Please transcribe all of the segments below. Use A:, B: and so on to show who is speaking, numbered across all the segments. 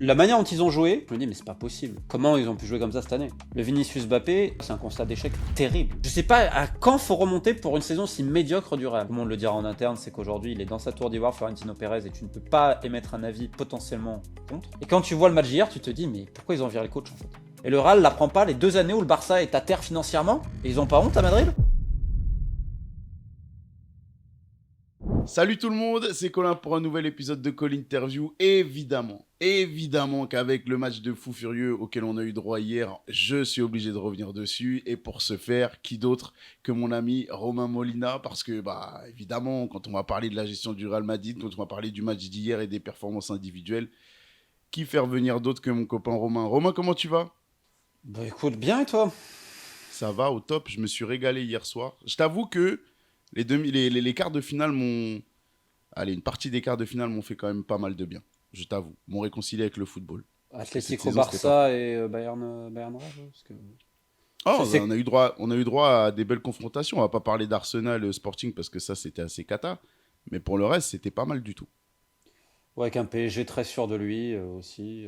A: La manière dont ils ont joué, je me dis mais c'est pas possible. Comment ils ont pu jouer comme ça cette année? Le Vinicius Mbappé, c'est un constat d'échec terrible. Je sais pas à quand faut remonter pour une saison si médiocre du Real. Tout le monde le dira en interne, c'est qu'aujourd'hui il est dans sa tour d'ivoire, Florentino Pérez, et tu ne peux pas émettre un avis potentiellement contre. Et quand tu vois le match d'hier, tu te dis mais pourquoi ils ont viré le coach en fait? Et le Real l'apprend pas les 2 années où le Barça est à terre financièrement, et ils ont pas honte à Madrid?
B: Salut tout le monde, c'est Colin pour un nouvel épisode de Call Interview. Évidemment qu'avec le match de fou furieux auquel on a eu droit hier, je suis obligé de revenir dessus. Et pour ce faire, qui d'autre que mon ami Romain Molina, parce que évidemment, quand on va parler de la gestion du Real Madrid, quand on va parler du match d'hier et des performances individuelles, qui faire venir d'autre que mon copain Romain? Romain, comment tu vas?
A: Bah écoute, bien et toi?
B: Ça va, au top, je me suis régalé hier soir. Je t'avoue que les quarts de finale m'ont... Allez, une partie des quarts de finale m'ont fait quand même pas mal de bien, je t'avoue. M'ont réconcilié avec le football. Parce que cette
A: Atlético
B: saison, c'était pas fou.
A: Barça et Bayern Real, parce que...
B: Oh,
A: C'est-
B: on a eu droit à des belles confrontations. On va pas parler d'Arsenal Sporting parce que ça, c'était assez cata. Mais pour le reste, c'était pas mal du tout.
A: Ouais, avec un PSG très sûr de lui aussi.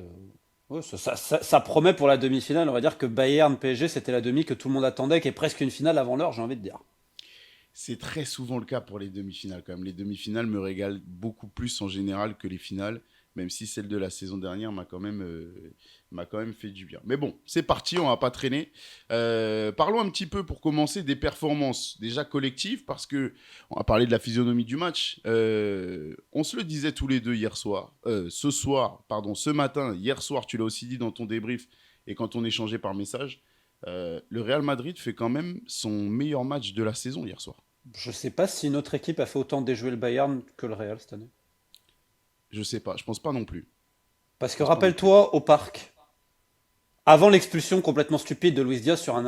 A: Ouais, ça promet pour la demi-finale. On va dire que Bayern-PSG, c'était la demi que tout le monde attendait, qui est presque une finale avant l'heure, j'ai envie de dire.
B: C'est très souvent le cas pour les demi-finales quand même. Les demi-finales me régalent beaucoup plus en général que les finales, même si celle de la saison dernière m'a quand même fait du bien. Mais bon, c'est parti, on va pas traîner. Parlons un petit peu pour commencer des performances déjà collectives, parce que on va parler de la physionomie du match. On se le disait tous les deux hier soir, ce matin, hier soir, tu l'as aussi dit dans ton débrief et quand on échangeait par message. Le Real Madrid fait quand même son meilleur match de la saison hier soir.
A: Je sais pas si notre équipe a fait autant déjouer le Bayern que le Real cette année.
B: Je sais pas, je pense pas non plus.
A: Parce
B: Je
A: que
B: pense pas non plus.
A: rappelle-toi, au parc, avant l'expulsion complètement stupide de Luis Diaz sur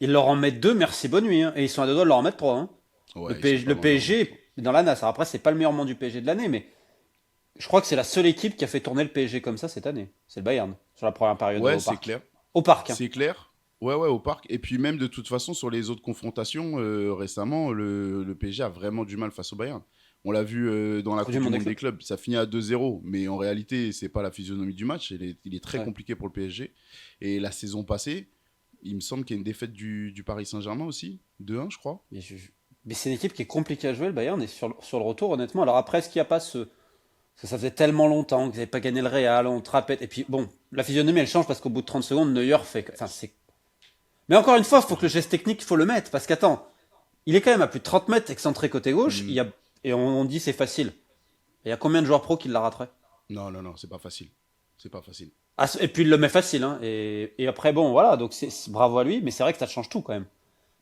A: ils leur en mettent deux, merci, bonne nuit, hein, et ils sont à deux doigts de leur en mettre trois, hein.
B: Ouais, ils sont pas
A: Le
B: loin de leur
A: PSG
B: mettre.
A: est dans la nasse. Alors après, c'est pas le meilleur moment du PSG de l'année, mais je crois que c'est la seule équipe qui a fait tourner le PSG comme ça cette année. C'est le Bayern, sur la première période
B: Ouais,
A: au
B: c'est
A: parc.
B: clair.
A: Au parc, hein.
B: C'est clair. Ouais, ouais, au parc. Et puis même de toute façon, sur les autres confrontations, récemment, le PSG a vraiment du mal face au Bayern. On l'a vu dans la
A: Coupe du
B: Coupe du
A: Monde des
B: Monde des
A: clubs.
B: clubs, ça finit à 2-0, mais en réalité, c'est pas la physionomie du match. Il est très
A: Ouais.
B: compliqué pour le PSG. Et la saison passée, il me semble qu'il y a une défaite du Paris Saint-Germain aussi, 2-1, je crois.
A: Mais, mais c'est une équipe qui est compliquée à jouer, le Bayern, et sur le retour, honnêtement. Alors après, est-ce qu'il n'y a pas ce. Parce que ça faisait tellement longtemps qu'ils n'avaient pas gagné le Real, on te répète. Et puis bon, la physionomie elle change parce qu'au bout de 30 secondes, Neuer fait. Enfin, c'est. Mais encore une fois, il faut que le geste technique, il faut le mettre. Parce qu'attends, il est quand même à plus de 30 mètres excentré côté gauche.
B: Hmm.
A: Et on dit c'est facile. Il y a combien de joueurs pro qui la rateraient?
B: Non, non, non, c'est pas facile. C'est pas facile.
A: Ah, et puis il le met facile, hein. Et après, bon, voilà, donc bravo à lui, mais c'est vrai que ça change tout quand même.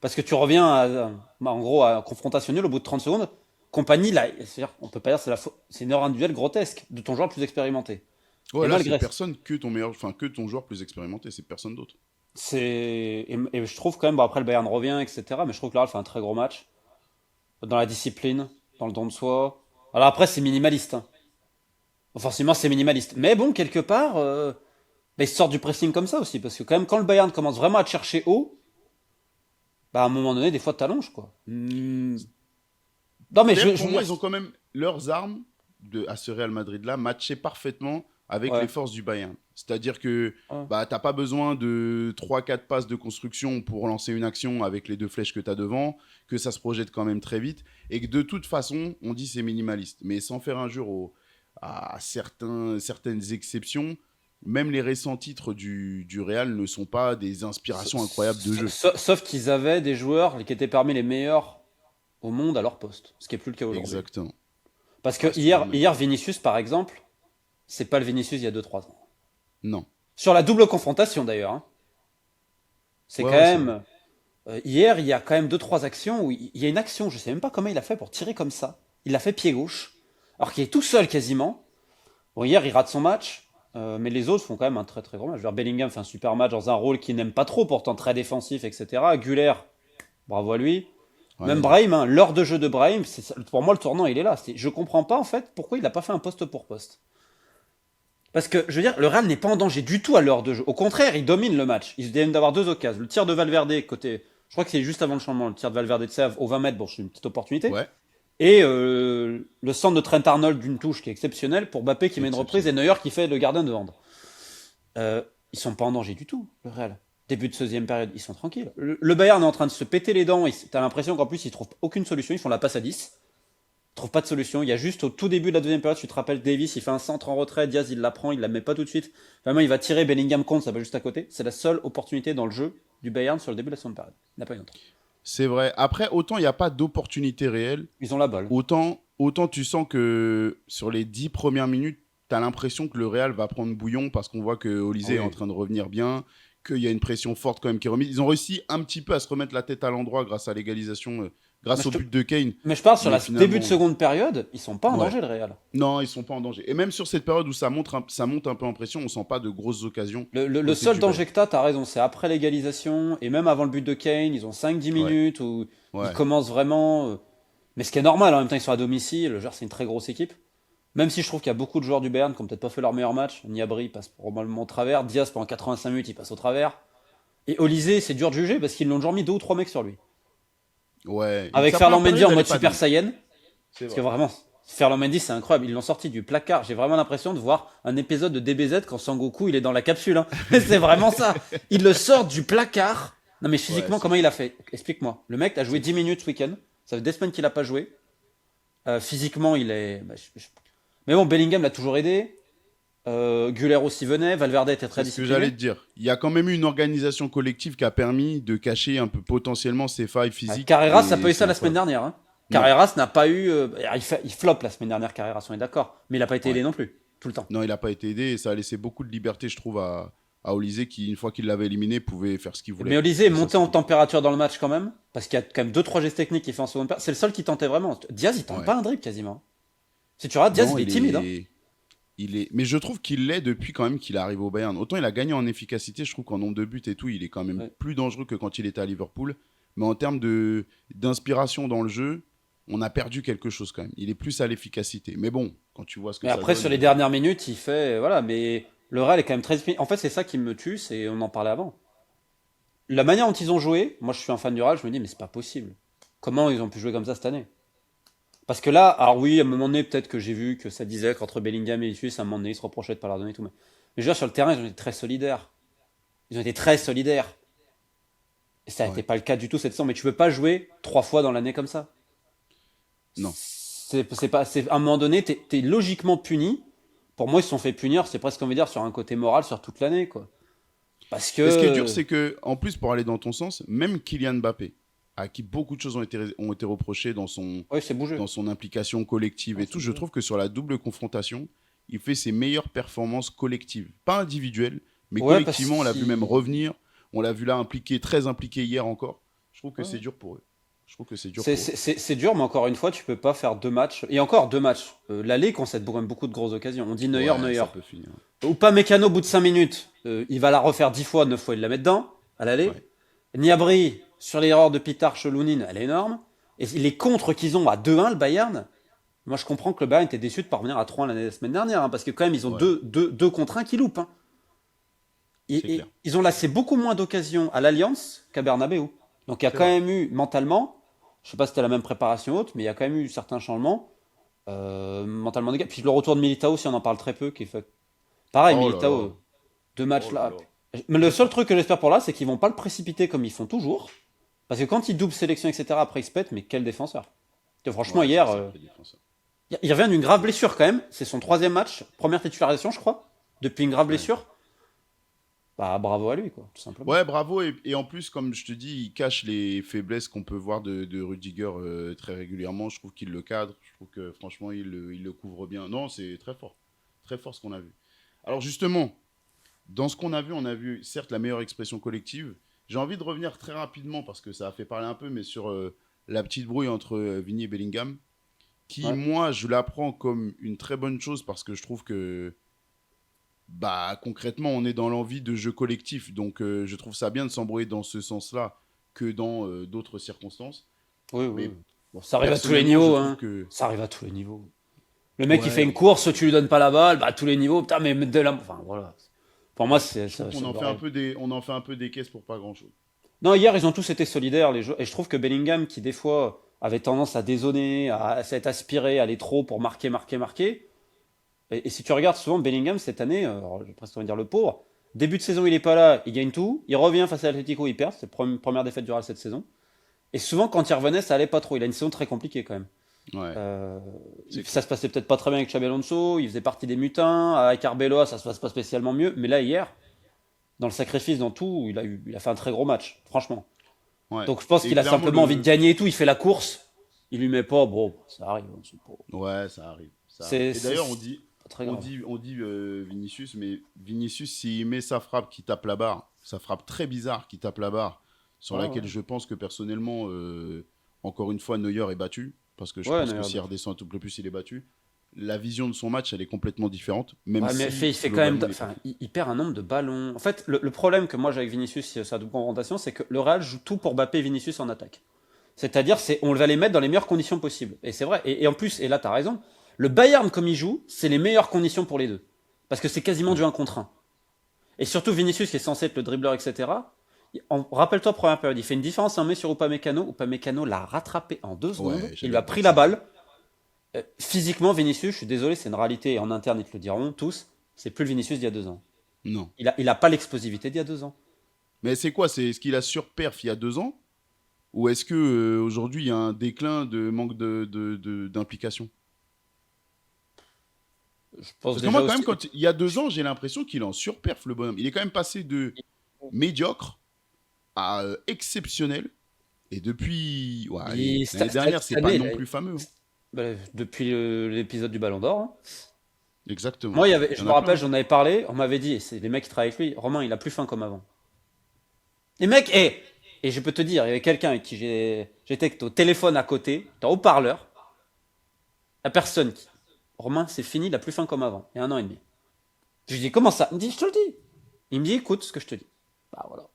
A: Parce que tu reviens en gros à confrontation nulle au bout de 30 secondes. Compagnie, là, c'est-à-dire, on peut pas dire que c'est une erreur individuelle grotesque de ton joueur le plus expérimenté.
B: Ouais,
A: Et
B: là, c'est
A: malgré ça,
B: personne que ton meilleur, enfin, que ton joueur plus expérimenté, c'est personne d'autre.
A: et je trouve quand même, bon, après le Bayern revient, etc. Mais je trouve que le Real fait un très gros match dans la discipline, dans le don de soi. Alors après, c'est minimaliste, hein. Forcément, c'est minimaliste. Mais bon, quelque part, ils sortent du pressing comme ça aussi. Parce que quand même, quand le Bayern commence vraiment à te chercher haut, bah, à un moment donné, des fois, t'allonges, quoi. Non, mais
B: C'est-à-dire,
A: je
B: pour
A: veux
B: moi,
A: dire.
B: ils ont quand même leurs armes à ce Real Madrid-là matché parfaitement avec les
A: Ouais.
B: forces du Bayern. C'est-à-dire que
A: Ouais.
B: t'as pas besoin de trois quatre passes de construction pour lancer une action avec les deux flèches que tu as devant, que ça se projette quand même très vite, et que de toute façon, on dit c'est minimaliste. Mais sans faire injure à certaines exceptions, même les récents titres du Real ne sont pas des inspirations incroyables de jeu.
A: Sauf qu'ils avaient des joueurs qui étaient parmi les meilleurs au monde à leur poste, ce qui est plus le cas aujourd'hui.
B: Exactement.
A: Parce que
B: Ouais, c'est toujours le même.
A: hier Vinicius, par exemple, c'est pas le Vinicius il y a 2 3 ans.
B: Non.
A: Sur la double confrontation d'ailleurs, hein. C'est
B: Ouais,
A: quand
B: ouais, c'est vrai.
A: même. Hier, il y a quand même 2 3 actions où il y a une action, je sais même pas comment il a fait pour tirer comme ça. Il l'a fait pied gauche, alors qu'il est tout seul quasiment. Bon, hier, il rate son match, mais les autres font quand même un très très gros match. Je veux dire, Bellingham fait un super match dans un rôle qu'il n'aime pas trop, pourtant très défensif, etc. Güler, bravo à lui. Même
B: Ouais.
A: Brahim, hein, l'heure de jeu de Brahim, pour moi le tournant il est là. Je comprends pas en fait pourquoi il n'a pas fait un poste pour poste. Parce que je veux dire, le Real n'est pas en danger du tout à l'heure de jeu. Au contraire, il domine le match. Ils viennent d'avoir 2 occasions. Le tir de Valverde côté, je crois que c'est juste avant le changement, le tir de Valverde de Sèvres au 20 mètres. Bon, c'est une petite opportunité.
B: Ouais.
A: Et le centre de Trent Arnold d'une touche qui est exceptionnel pour Mbappé qui met une reprise et
B: Exceptionnel.
A: Neuer qui fait le gardien de vendre. Ils sont pas en danger du tout, le Real. Début de deuxième période, ils sont tranquilles. Le Bayern est en train de se péter les dents. T'as l'impression qu'en plus, ils trouvent aucune solution. Ils font la passe à 10. Ils trouvent pas de solution. Il y a juste au tout début de la deuxième période, tu te rappelles, Davis, il fait un centre en retrait. Diaz, il la prend, il la met pas tout de suite. Vraiment, il va tirer. Bellingham compte, ça va juste à côté. C'est la seule opportunité dans le jeu du Bayern sur le début de la seconde période. Il n'a pas une autre.
B: C'est vrai. Après, autant il n'y a pas d'opportunité réelle,
A: Ils ont la balle.
B: autant tu sens que sur les 10 premières minutes, tu as l'impression que le Real va prendre bouillon parce qu'on voit que Olysée est en
A: Oui.
B: train de revenir bien, qu'il y a une pression forte quand même qui est remise. Ils ont réussi un petit peu à se remettre la tête à l'endroit grâce à l'égalisation,
A: Mais
B: grâce
A: je,
B: au
A: te-
B: but de Kane.
A: mais je parle sur
B: Mais
A: la début de
B: finalement,
A: seconde période, ils sont pas en
B: ouais.
A: danger, le Real.
B: Non, ils sont pas en danger. Et même sur cette période où ça monte un peu en pression, on sent pas de grosses occasions
A: Le
B: côté
A: seul
B: du Bayern.
A: danger que t'as raison, c'est après l'égalisation, et même avant le but de Kane, ils ont 5-10
B: Ouais,
A: minutes où ils
B: ouais.
A: commencent vraiment. Mais ce qui est normal, en même temps, ils sont à domicile, genre, c'est une très grosse équipe. Même si je trouve qu'il y a beaucoup de joueurs du Bayern qui ont peut-être pas fait leur meilleur match. Niabri passe probablement au travers, Diaz pendant 85 minutes, il passe au travers. Et Olysée, c'est dur de juger parce qu'ils l'ont toujours mis deux ou trois mecs sur lui.
B: Ouais.
A: Avec
B: Sa
A: Ferland
B: première
A: Mendy
B: période,
A: en
B: elle est
A: mode
B: pas
A: Super
B: dingue.
A: Saiyan,
B: C'est
A: parce que
B: vrai.
A: vraiment, Ferland Mendy, c'est incroyable. Ils l'ont sorti du placard. J'ai vraiment l'impression de voir un épisode de DBZ quand Sangoku il est dans la capsule. Hein. C'est vraiment ça. Il le sort du placard. Non mais
B: Ouais,
A: physiquement,
B: c'est
A: comment il a
B: fou.
A: fait? Explique-moi. Le mec a joué
B: C'est
A: 10
B: fou.
A: minutes ce week-end. Ça fait des semaines qu'il a pas joué. Physiquement, il est. Mais bon, Bellingham l'a toujours aidé. Güler aussi venait. Valverde était très
B: C'est ce que j'allais
A: discipliné.
B: te dire. Il y a quand même eu une organisation collective qui a permis de cacher un peu potentiellement ses failles physiques
A: Carreras n'a pas
B: et
A: eu ça
B: c'est
A: la semaine
B: incroyable.
A: dernière. Hein.
B: Non,
A: Carreras n'a pas eu. Il flop la semaine dernière, Carreras, on est d'accord. Mais il n'a pas été aidé
B: ouais.
A: non plus. Tout le temps.
B: Non, il n'a pas été aidé et ça a laissé beaucoup de liberté, je trouve, à Olysée qui, une fois qu'il l'avait éliminé, pouvait faire ce qu'il
A: Mais
B: voulait.
A: Olysée est
B: Et ça,
A: monté en
B: c'était bien.
A: température dans le match quand même. Parce qu'il y a quand même deux trois gestes techniques qu'il fait en seconde période. C'est le seul qui tentait vraiment. Diaz, il tente
B: Ouais.
A: pas un dribble quasiment. Si tu regardes, Diaz,
B: Non,
A: il est timide. Hein.
B: Mais je trouve qu'il l'est depuis quand même qu'il arrive au Bayern. Autant il a gagné en efficacité, je trouve qu'en nombre de buts et tout, il est quand même
A: Ouais.
B: plus dangereux que quand il était à Liverpool. Mais en termes d'inspiration dans le jeu, on a perdu quelque chose quand même. Il est plus à l'efficacité. Mais bon, quand tu vois ce que
A: Mais
B: ça
A: après, sur
B: donne,
A: les dernières minutes, il fait. Voilà, mais le Real est quand même très. En fait, c'est ça qui me tue, c'est. On en parlait avant. La manière dont ils ont joué, moi je suis un fan du Real, je me dis, mais c'est pas possible. Comment ils ont pu jouer comme ça cette année? Parce que là, alors oui, à un moment donné, peut-être que j'ai vu que ça disait qu'entre Bellingham et Vinicius, à un moment donné, ils se reprochaient de pas leur donner et tout. Mais je veux dire, sur le terrain, ils ont été très solidaires. Ils ont été très solidaires. Et ça n'était
B: ouais,
A: pas le cas du tout cette saison. Mais tu peux pas jouer trois fois dans l'année comme ça.
B: non.
A: C'est pas, à un moment donné, t'es logiquement puni. Pour moi, ils se sont fait punir, c'est presque, on va dire, sur un côté moral sur toute l'année, quoi. Parce
B: Et ce qui est dur,
A: que.
B: c'est que, en plus, pour aller dans ton sens, même Kylian Mbappé, à qui beaucoup de choses ont été reprochées
A: Oui, c'est bougé.
B: dans son implication collective
A: Ouais,
B: et
A: c'est
B: tout, je
A: bougé.
B: trouve que sur la double confrontation, il fait ses meilleures performances collectives. Pas individuelles, mais
A: Ouais, parce
B: collectivement, on l'a vu même
A: qu'il.
B: revenir. On l'a vu là impliqué, très impliqué hier encore. Je trouve que c'est
A: Ouais.
B: dur pour eux. Je trouve que c'est dur pour eux.
A: C'est dur, mais encore une fois, tu peux pas faire deux matchs. Et encore deux matchs. L'aller concède quand même beaucoup de grosses occasions. On dit Neuer,
B: Ouais,
A: Neuer.
B: ça peut finir.
A: Ou pas Mécano au bout de 5 minutes. Il va la refaire 10 fois, 9 fois, il la met dedans, à l'aller.
B: Ouais.
A: Niabri, sur l'erreur de Pitar Chelounine, elle est énorme. Et les contres qu'ils ont à 2-1, le Bayern, moi je comprends que le Bayern était déçu de parvenir à 3-1 la semaine dernière, hein, parce que quand même ils ont
B: Ouais,
A: deux contre 1 qui loupent. Hein.
B: c'est
A: Et
B: clair.
A: ils ont laissé beaucoup moins d'occasions à l'Alliance qu'à Bernabeu. Donc il y a
B: C'est
A: quand
B: vrai.
A: même eu, mentalement, je sais pas si c'était la même préparation haute, mais il y a quand même eu certains changements. Mentalement des gars. Puis le retour de Militao, si on en parle très peu, qui est fait. Pareil,
B: Oh là
A: Militao,
B: là.
A: deux
B: Oh
A: matchs
B: là
A: là.
B: là.
A: Mais le seul truc que j'espère pour là, c'est qu'ils vont pas le précipiter comme ils font toujours. Parce que quand ils doublent sélection, etc., après ils se pètent, mais quel défenseur. Franchement,
B: Ouais, c'est un
A: hier,
B: sacré défenseur.
A: il revient d'une grave blessure quand même. C'est son troisième match, première titularisation, je crois, depuis une grave
B: Ouais.
A: blessure. Bah bravo à lui, quoi, tout simplement.
B: Ouais, bravo. Et en plus, comme je te dis, il cache les faiblesses qu'on peut voir de Rudiger très régulièrement. Je trouve qu'il le cadre. Je trouve que franchement, il le couvre bien. Non, c'est très fort. Très fort ce qu'on a vu. Alors justement, dans ce qu'on a vu, on a vu certes la meilleure expression collective. J'ai envie de revenir très rapidement parce que ça a fait parler un peu, mais sur la petite brouille entre Vinny et Bellingham, qui,
A: Ouais.
B: moi, je la prends comme une très bonne chose parce que je trouve que bah concrètement, on est dans l'envie de jeu collectif. Donc je trouve ça bien de s'embrouiller dans ce sens-là que dans d'autres circonstances.
A: Oui, oui,
B: Mais
A: oui. Bon, ça arrive à tous les
B: personnellement, je
A: niveaux,
B: trouve
A: hein.
B: que
A: Ça arrive à tous les niveaux. Le mec, il fait
B: ouais,
A: une course, tu lui donnes pas la balle, bah à tous les niveaux, putain, mais de la. Enfin, voilà. Pour moi,
B: je trouve qu'on
A: c'est
B: en fait un
A: horrible.
B: peu on en fait un peu des caisses pour pas grand-chose.
A: Non, hier, ils ont tous été solidaires, les joueurs. Et je trouve que Bellingham, qui des fois avait tendance à dézonner, à s'être aspiré, à aller trop pour marquer, marquer, marquer. Et si tu regardes souvent Bellingham cette année, alors, je vais presque envie de dire le pauvre, début de saison il est pas là, il gagne tout, il revient face à l'Atlético, il perd, c'est la première défaite du Real cette saison. Et souvent quand il revenait ça allait pas trop, il a une saison très compliquée quand même.
B: Ouais.
A: Euh,
B: C'est
A: ça se passait peut-être pas très bien avec Xabi Alonso, il faisait partie des mutins, avec Arbeloa ça se passe pas spécialement mieux, mais là hier, dans le sacrifice, dans tout, il a fait un très gros match, franchement.
B: Ouais.
A: Donc je pense
B: Et
A: qu'il a
B: clairement,
A: simplement envie de gagner et tout, il fait la course, il lui met pas, bon, ça arrive, hein,
B: Ouais, ça arrive. Ça arrive.
A: c'est
B: Et d'ailleurs, on dit,
A: pas très
B: on
A: grave.
B: dit, on dit Vinicius, mais Vinicius, s'il met sa frappe qui tape la barre, sa frappe très bizarre qui tape la barre, sur
A: Ouais,
B: laquelle
A: ouais.
B: je pense que personnellement, encore une fois, Neuer est battu, parce que je
A: Ouais,
B: pense que
A: Neuer,
B: s'il redescend un tout peu plus, il est battu. La vision de son match, elle est complètement différente, même
A: ouais, mais
B: si
A: il fait quand même,
B: globalement, il est
A: enfin,
B: parfait.
A: il perd un nombre de ballons. En fait, le problème que moi j'ai avec Vinicius, sur sa double confrontation, c'est que le Real joue tout pour Mbappé et Vinicius en attaque. C'est-à-dire, on va les mettre dans les meilleures conditions possibles. Et c'est vrai. Et en plus, et là t'as raison, le Bayern comme il joue, c'est les meilleures conditions pour les deux, parce que c'est quasiment
B: Ouais.
A: du 1 contre 1. Et surtout Vinicius qui est censé être le dribbleur, etc. Rappelle-toi première période, il fait une différence en main sur Upamecano. Upamecano l'a rattrapé en 2 secondes.
B: Ouais,
A: Il lui
B: j'allais
A: a
B: dire
A: pris la
B: ça.
A: balle. Physiquement, Vinicius, je suis désolé, c'est une réalité. Et en interne, ils te le diront tous. C'est plus le Vinicius d'il y a 2 ans.
B: Non.
A: Il a pas l'explosivité d'il y a 2 ans.
B: Mais c'est quoi? C'est ce qu'il a surperf il y a 2 ans? Ou est-ce que aujourd'hui il y a un déclin de manque d'implication?
A: Je pense
B: Parce que
A: déjà
B: moi, quand même,
A: aussi.
B: il y a 2 ans, j'ai l'impression qu'il est en surperf, le bonhomme. Il est quand même passé de médiocre à exceptionnel. Et depuis. Ouais, allez, l'année dernière,
A: Cette
B: c'est pas
A: année,
B: non plus fameux, hein.
A: depuis l'épisode du Ballon d'Or, hein.
B: Exactement.
A: Moi,
B: Il
A: je
B: y en
A: me
B: a
A: rappelle,
B: plein, hein.
A: j'en avais parlé. On m'avait dit, et c'est les mecs qui travaillent avec lui, Romain, il a plus faim comme avant. Les mecs, et je peux te dire, il y avait quelqu'un avec qui j'étais au téléphone à côté, en haut-parleur, la personne qui. Romain, c'est fini, il a plus faim comme avant. Il y a 1 an et demi. Je lui dis, comment ça? Il me dit, je te le dis. Il me dit, écoute ce que je te dis. Bah voilà.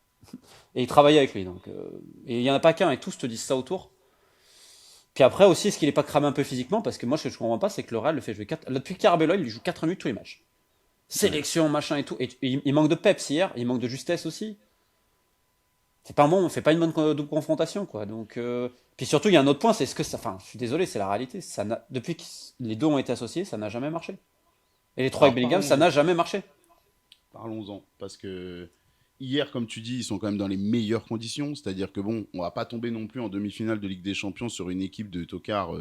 A: Et il travaillait avec lui, donc. Et il y en a pas qu'un, et tous te disent ça autour. Puis après aussi, est-ce qu'il est pas cramé un peu physiquement? Parce que moi, ce que je comprends pas, c'est que le Real le fait jouer 4. Depuis Carbello, il lui joue 4 minutes tous les matchs.
B: Ouais.
A: Sélection, machin et tout. Et il manque de peps hier, il manque de justesse aussi. C'est pas bon, on fait pas une bonne double confrontation, quoi. Donc, puis surtout, il y a un autre point, c'est ce que ça. Enfin, je suis désolé, c'est la réalité. Depuis que les deux ont été associés, ça n'a jamais marché. Et les trois avec
B: Alors
A: Bellingham, ça
B: parlons-en.
A: n'a jamais marché.
B: Parlons-en. Parce que hier, comme tu dis, ils sont quand même dans les meilleures conditions. C'est-à-dire que bon, on va pas tomber non plus en demi-finale de Ligue des Champions sur une équipe de tocards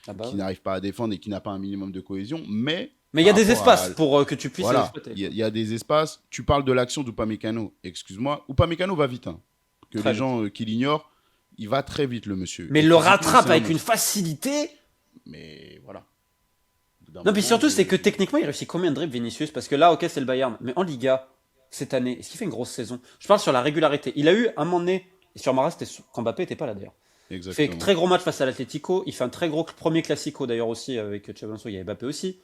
A: Ah bah
B: qui
A: ouais.
B: n'arrive pas à défendre et qui n'a pas un minimum de cohésion. Mais
A: Mais il y
B: par
A: a des
B: rapport à.
A: espaces pour que tu puisses les
B: Voilà,
A: exploiter.
B: il y a des espaces. Tu parles de l'action d'Upamecano. Excuse-moi, Upamecano va vite, hein. Que
A: Très
B: les
A: vite.
B: gens qui l'ignorent, il va très vite, le monsieur.
A: Mais
B: Et
A: il le
B: physiquement,
A: rattrape
B: c'est un
A: avec une
B: monstre.
A: facilité.
B: Mais voilà. Au bout d'un
A: Non, puis
B: moment,
A: surtout, c'est que techniquement, il réussit combien de dribbles Vinicius? Parce que là, ok, c'est le Bayern. Mais en Liga, cette année, est-ce qu'il fait une grosse saison? Je parle sur la régularité. Il a eu un moment donné, et sur Mara, c'était quand Mbappé était pas là d'ailleurs. Il fait un
B: exactement.
A: très gros match face à l'Atlético. Il fait un très gros premier classico d'ailleurs aussi avec Xabi Alonso. Il y avait Mbappé aussi.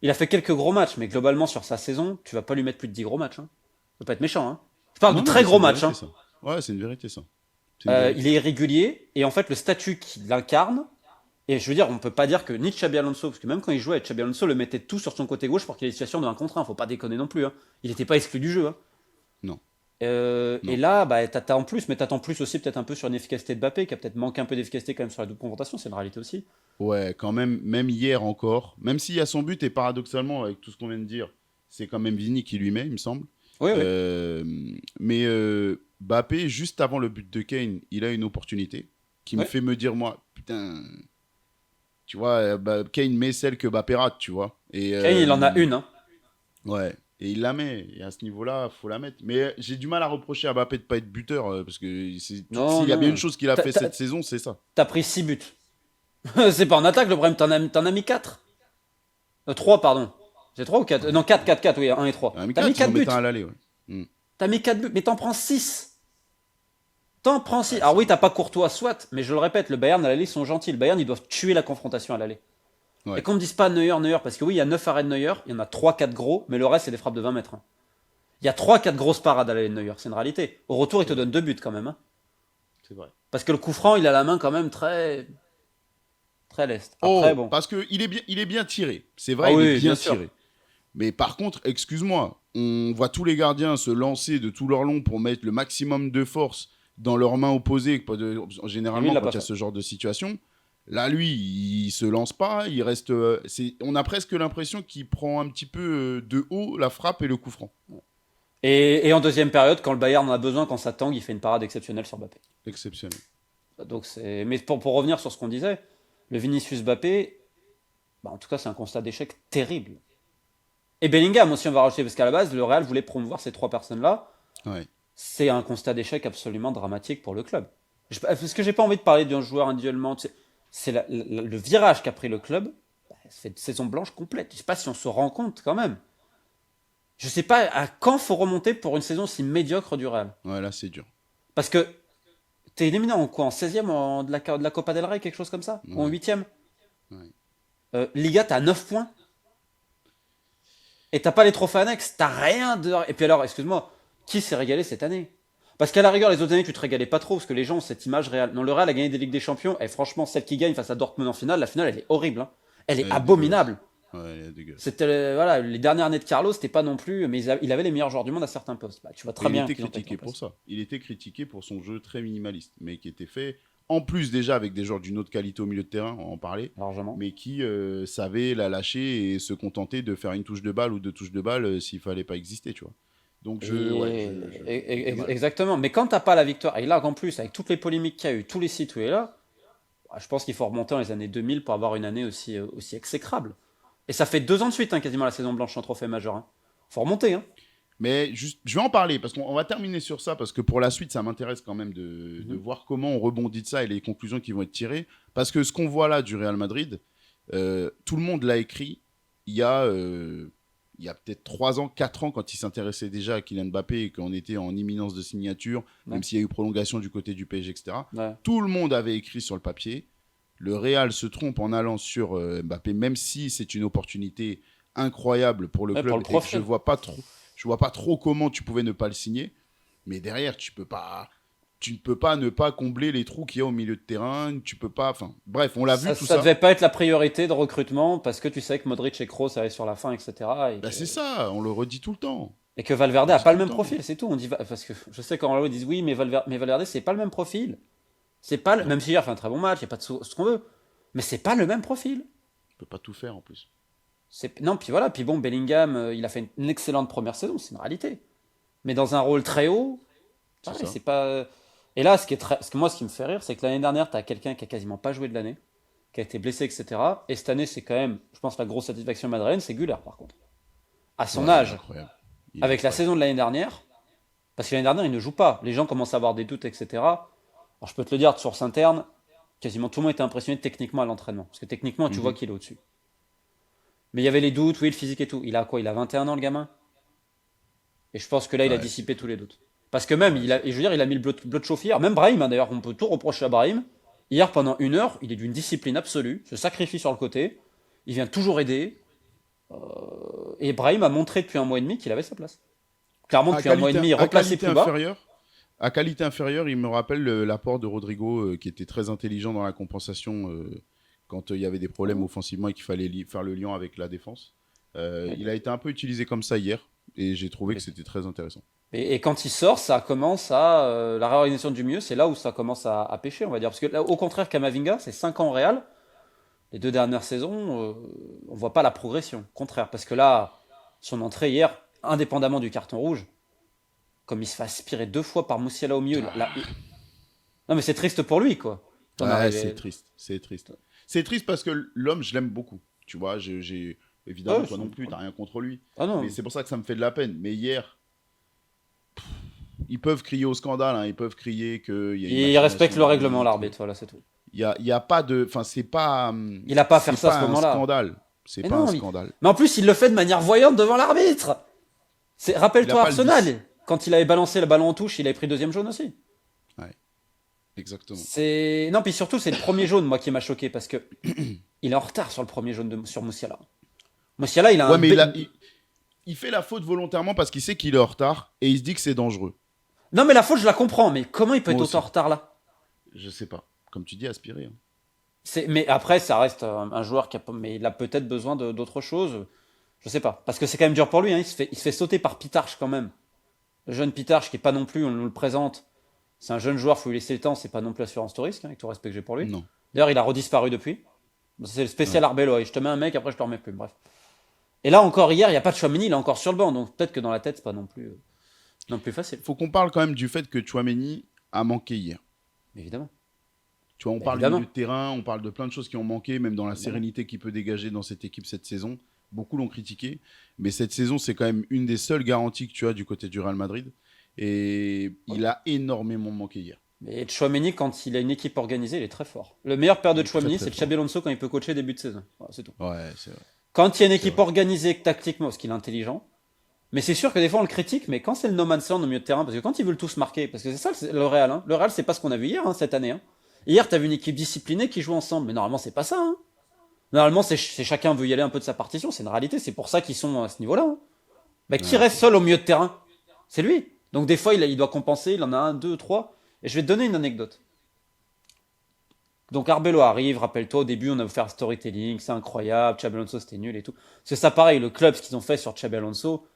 A: Il a fait quelques gros matchs, mais globalement sur sa saison, tu vas pas lui mettre plus de 10 gros matchs, hein. Ça peut pas être méchant, hein. Je parle de
B: Non, non,
A: très
B: mais c'est
A: gros
B: une
A: matchs,
B: vérité,
A: hein.
B: ça. Ouais, c'est une vérité, ça. C'est une
A: Il
B: vérité.
A: est irrégulier et en fait le statut qu'il incarne. Et je veux dire, on peut pas dire que ni Xabi Alonso, parce que même quand il jouait, Xabi Alonso le mettait tout sur son côté gauche pour qu'il ait des situations de 1 contre 1. Faut pas déconner non plus, hein. Il n'était pas exclu du jeu, hein.
B: Non,
A: Et
B: non.
A: là, bah, t'attends plus, mais t'attends plus aussi peut-être un peu sur une efficacité de Mbappé, qui a peut-être manqué un peu d'efficacité quand même sur la double confrontation, c'est une réalité aussi.
B: Ouais, quand même, même hier encore, même s'il y a son but, et paradoxalement, avec tout ce qu'on vient de dire, c'est quand même Vini qui lui met, il me semble.
A: Oui, oui.
B: Mais Mbappé, juste avant le but de Kane, il a une opportunité qui me
A: Ouais.
B: fait me dire, moi, putain, tu vois, Kane met celle que Mbappé rate, tu vois. Et,
A: Kane, il en a une, hein.
B: ouais, et il la met. Et à ce niveau-là, faut la mettre. Mais j'ai du mal à reprocher à Mbappé de pas être buteur, parce que
A: Non,
B: s'il y a bien une
A: non.
B: chose qu'il a
A: T'as
B: fait
A: t'as-
B: cette saison, c'est ça.
A: t'as pris 6 buts. C'est pas en attaque le problème, t'en as mis 4. 3, pardon. C'est 3 ou 4? Non, 4, 4, 4, oui, un et 3.
B: Ah, mais
A: T'as mis
B: 4, ils en
A: 4 buts.
B: mettent un à l'aller, ouais.
A: T'as mis 4 buts, mais t'en prends 6. T'en prends 6.
B: Ouais,
A: Alors oui, t'as pas Courtois, soit, mais je le répète, le Bayern à l'aller, ils sont gentils. Le Bayern, ils doivent tuer la confrontation à l'aller. Et
B: ouais.
A: qu'on me dise pas Neuer, Neuer, parce que oui, il y a 9 arrêts de Neuer, il y en a 3-4 gros, mais le reste, c'est des frappes de 20 mètres, hein. Il y a 3-4 grosses parades à l'aller de Neuer, c'est une réalité. Au retour, il
B: C'est
A: te
B: vrai.
A: donne 2 buts quand même, hein.
B: C'est vrai.
A: Parce que le coup franc, il a la main quand même très, très leste. Après,
B: Oh,
A: bon.
B: parce qu'il est bien tiré. C'est
A: Ah
B: vrai, il est
A: oui, bien
B: bien
A: sûr.
B: tiré. Mais par contre, excuse-moi, on voit tous les gardiens se lancer de tout leur long pour mettre le maximum de force, dans leurs mains opposées,
A: Et lui, il
B: généralement
A: l'a
B: quand
A: pas
B: il y a
A: fait.
B: ce genre de situation. Là, lui, il se lance pas, il reste. On a presque l'impression qu'il prend un petit peu de haut la frappe et le coup franc.
A: Et en deuxième période, quand le Bayern en a besoin, quand ça tangue, il fait une parade exceptionnelle sur Mbappé.
B: Exceptionnel.
A: Donc c'est. Mais pour revenir sur ce qu'on disait, le Vinicius Mbappé, bah, en tout cas, c'est un constat d'échec terrible. Et Bellingham aussi, on va rajouter, parce qu'à la base, le Real voulait promouvoir ces trois personnes-là.
B: Ouais.
A: C'est un constat d'échec absolument dramatique pour le club. Parce que j'ai pas envie de parler d'un joueur individuellement. C'est le virage qu'a pris le club. Bah, c'est une saison blanche complète. Je sais pas si on se rend compte quand même. Je sais pas à quand faut remonter pour une saison si médiocre du Real.
B: Ouais, là, c'est dur.
A: Parce que t'es éliminé en quoi? En 16e de la Copa del Rey, quelque chose comme ça? Ou en
B: Ouais.
A: 8e?
B: Ouais.
A: Liga, t'as 9 points. Et t'as pas les trophées annexes. T'as rien de. Et puis alors, excuse-moi, qui s'est régalé cette année? Parce qu'à la rigueur, les autres années, tu te régalais pas trop, parce que les gens ont cette image réelle. Non, le Real a gagné des Ligues des Champions, et franchement, celle qui gagne face à Dortmund en finale, la finale, elle est horrible. Hein. Elle est
B: Elle est dégueulasse.
A: abominable.
B: Ouais, elle est dégueulasse.
A: C'était, voilà, les dernières années de Carlos, c'était pas non plus. Mais il avait les meilleurs joueurs du monde à certains postes. Bah, tu vois
B: Et
A: très
B: il
A: bien
B: était
A: qu'ils ont pas été en
B: critiqué pour
A: place.
B: ça. Il était critiqué pour son jeu très minimaliste, mais qui était fait, en plus déjà avec des joueurs d'une autre qualité au milieu de terrain, on va en parler,
A: Largement.
B: mais qui savaient la lâcher et se contenter de faire une touche de balle ou deux touches de balle s'il fallait pas exister, tu vois. Donc j'ai du mal.
A: Exactement. Mais quand t'as pas la victoire, et là en plus, avec toutes les polémiques qu'il y a eu, tous les sites où il est là, bah, je pense qu'il faut remonter dans les années 2000 pour avoir une année aussi exécrable. Et ça fait 2 ans de suite, hein, quasiment, la saison blanche en trophée majeur. Hein. Faut remonter. Hein.
B: Mais juste, je vais en parler parce qu'on va terminer sur ça parce que pour la suite, ça m'intéresse quand même de
A: Mhm.
B: voir comment on rebondit de ça et les conclusions qui vont être tirées. Parce que ce qu'on voit là du Real Madrid, tout le monde l'a écrit il y a peut-être 3 ans, 4 ans, quand il s'intéressait déjà à Kylian Mbappé et qu'on était en imminence de signature,
A: Ouais.
B: même s'il y a eu prolongation du côté du PSG, etc.
A: Ouais.
B: Tout le monde avait écrit sur le papier. Le Real se trompe en allant sur Mbappé, même si c'est une opportunité incroyable pour le
A: Ouais, pour
B: club
A: le
B: et que
A: profil.
B: je vois pas trop comment tu pouvais ne pas le signer. Mais derrière, tu ne peux pas ne pas combler les trous qu'il y a au milieu de terrain. Tu peux pas, enfin, bref, on l'a vu tout
A: Ça
B: ça.
A: devait pas être la priorité de recrutement parce que tu savais que Modric et Kroos allaient sur la fin, etc.
B: Bah, c'est ça, on le redit tout le temps.
A: Et que Valverde
B: On le
A: a
B: dit
A: pas
B: tout
A: le
B: le
A: même
B: temps.
A: profil, c'est tout. On dit, parce que je sais qu'en Real, ils disent oui, mais Valverde, c'est pas le même profil. C'est pas
B: Non,
A: même si hier fait un très bon match, il y a pas de ce qu'on veut. Mais c'est pas le même profil.
B: on peut pas tout faire en plus.
A: Non, puis voilà, puis bon, Bellingham, il a fait une excellente première saison, c'est une réalité. Mais dans un rôle très haut,
B: C'est
A: pareil,
B: ça.
A: c'est pas. Et là, ce qui me fait rire, c'est que l'année dernière, tu as quelqu'un qui a quasiment pas joué de l'année, qui a été blessé, etc. Et cette année, c'est quand même, je pense, la grosse satisfaction madrilène, c'est Güler, par contre. À son
B: Ouais, il est
A: âge,
B: incroyable. Il est
A: avec la
B: incroyable.
A: saison de l'année dernière, parce que l'année dernière, il ne joue pas. Les gens commencent à avoir des doutes, etc. Alors, je peux te le dire, de source interne, quasiment tout le monde était impressionné techniquement à l'entraînement. Parce que techniquement, tu vois
B: Mhm.
A: qu'il est au-dessus. Mais il y avait les doutes, oui, le physique et tout. Il a quoi? Il a 21 ans, le gamin. Et je pense que là, il a
B: Ouais, c'est
A: dissipé tous les doutes. Parce que même,
B: ouais, c'est
A: et je veux dire, il a mis le bleu de chauffe hier. Même Brahim, hein, d'ailleurs, on peut tout reprocher à Brahim. Hier, pendant 1 heure, il est d'une discipline absolue, se sacrifie sur le côté. Il vient toujours aider. Et Brahim a montré depuis 1 mois et demi qu'il avait sa place. Clairement, depuis un mois et demi, il
B: à
A: replace ses
B: qualité
A: plus bas.
B: inférieure, à qualité inférieure, il me rappelle l'apport de Rodrigo qui était très intelligent dans la compensation quand il y avait des problèmes offensivement et qu'il fallait faire le lien avec la défense. Il a été un peu utilisé comme ça hier et j'ai trouvé que c'était très intéressant.
A: Et quand il sort, ça commence à. La réorganisation du milieu, c'est là où ça commence à pêcher, on va dire. Parce que là, au contraire, Kamavinga, c'est 5 ans au Real. Les 2 dernières saisons, on voit pas la progression. Au contraire, parce que là, son entrée hier, indépendamment du carton rouge, comme il se fait aspirer 2 fois par Moussiala au milieu. Non, mais c'est triste pour lui, quoi. D'en
B: Ouais, c'est
A: arriver.
B: triste, c'est triste. C'est triste parce que l'homme, je l'aime beaucoup. Tu vois,
A: Ah,
B: évidemment,
A: ouais,
B: toi non plus, t'as rien contre lui.
A: ah
B: Mais
A: non.
B: c'est pour ça que ça me fait de la peine. Mais hier, ils peuvent crier au scandale, hein, ils peuvent crier qu'il y a une
A: Il respecte
B: machination
A: le règlement,
B: d'arbitre.
A: l'arbitre, voilà, c'est tout.
B: Il y a pas de. Enfin,
A: Il a pas à faire
B: c'est
A: ça à ce
B: pas un
A: moment-là.
B: scandale. C'est
A: Mais
B: pas un
A: non,
B: scandale.
A: mais en plus, il le fait de manière voyante devant l'arbitre.
B: Il a
A: Rappelle-toi
B: pas le vice.
A: Arsenal, quand il avait balancé le ballon en touche, il avait pris deuxième jaune aussi.
B: Ouais, exactement.
A: Non, puis surtout, c'est le premier jaune, moi, qui m'a choqué, parce que il est en retard sur le premier jaune sur Moussiala. Moussiala, il a
B: Ouais,
A: un.
B: mais il fait la faute volontairement parce qu'il sait qu'il est en retard et il se dit que c'est dangereux.
A: Non, mais la faute, je la comprends, mais comment il peut
B: Moi
A: être autant en
B: aussi.
A: retard là?
B: Je sais pas. Comme tu dis, aspirer. Hein.
A: Mais après, ça reste un joueur mais il a peut-être besoin d'autre chose. Je sais pas. Parce que c'est quand même dur pour lui, hein. Il se fait sauter par Pitarch quand même. Le jeune Pitarch qui est pas non plus, on nous le présente. C'est un jeune joueur, faut lui laisser le temps, c'est pas non plus assurance tout risque, avec tout le respect que j'ai pour lui.
B: Non.
A: D'ailleurs, il a redisparu depuis. C'est le spécial
B: Ouais.
A: Arbeloa. Je te mets un mec, après je te remets plus. Bref. Et là encore hier, il n'y a pas de Chouameni, il est encore sur le banc. Donc peut-être que dans la tête, c'est pas non plus facile.
B: Faut qu'on parle quand même du fait que Chouameni a manqué hier.
A: Évidemment.
B: Tu vois, on
A: Bah,
B: parle du
A: évidemment.
B: milieu de terrain, on parle de plein de choses qui ont manqué, même dans la
A: Évidemment.
B: sérénité qu'il peut dégager dans cette équipe cette saison. Beaucoup l'ont critiqué, mais cette saison, c'est quand même une des seules garanties que tu as du côté du Real Madrid. Et il a énormément manqué hier.
A: Mais Chouameni, quand il a une équipe organisée, il est très fort. Le meilleur père
B: Il
A: de
B: est très,
A: Chouameni,
B: très
A: c'est
B: fort.
A: Xabi Alonso quand il peut coacher début de saison. Voilà, c'est tout.
B: Ouais, c'est vrai.
A: Quand il y a une
B: C'est
A: équipe
B: vrai.
A: organisée tactiquement, parce qu'il est intelligent, mais c'est sûr que des fois on le critique, mais quand c'est le no man's land au milieu de terrain, parce que quand ils veulent tous marquer, parce que c'est ça le Real, hein. Le Real, c'est pas ce qu'on a vu hier, hein, cette année. Hein. Hier, t'as vu une équipe disciplinée qui joue ensemble, mais normalement, c'est pas ça. Hein. Normalement, c'est chacun veut y aller un peu de sa partition, c'est une réalité, c'est pour ça qu'ils sont à ce niveau-là. Hein. Bah, qui
B: Ouais,
A: reste
B: c'est vrai.
A: seul au milieu de terrain? C'est lui. Donc des fois, il doit compenser, il en a un, deux, trois. Et je vais te donner une anecdote. Donc Arbelo arrive, rappelle-toi, au début, on a fait un storytelling, c'est incroyable, Xabi Alonso c'était nul et tout. C'est ça pareil, le club, ce qu'ils ont fait sur Xabi Alonso,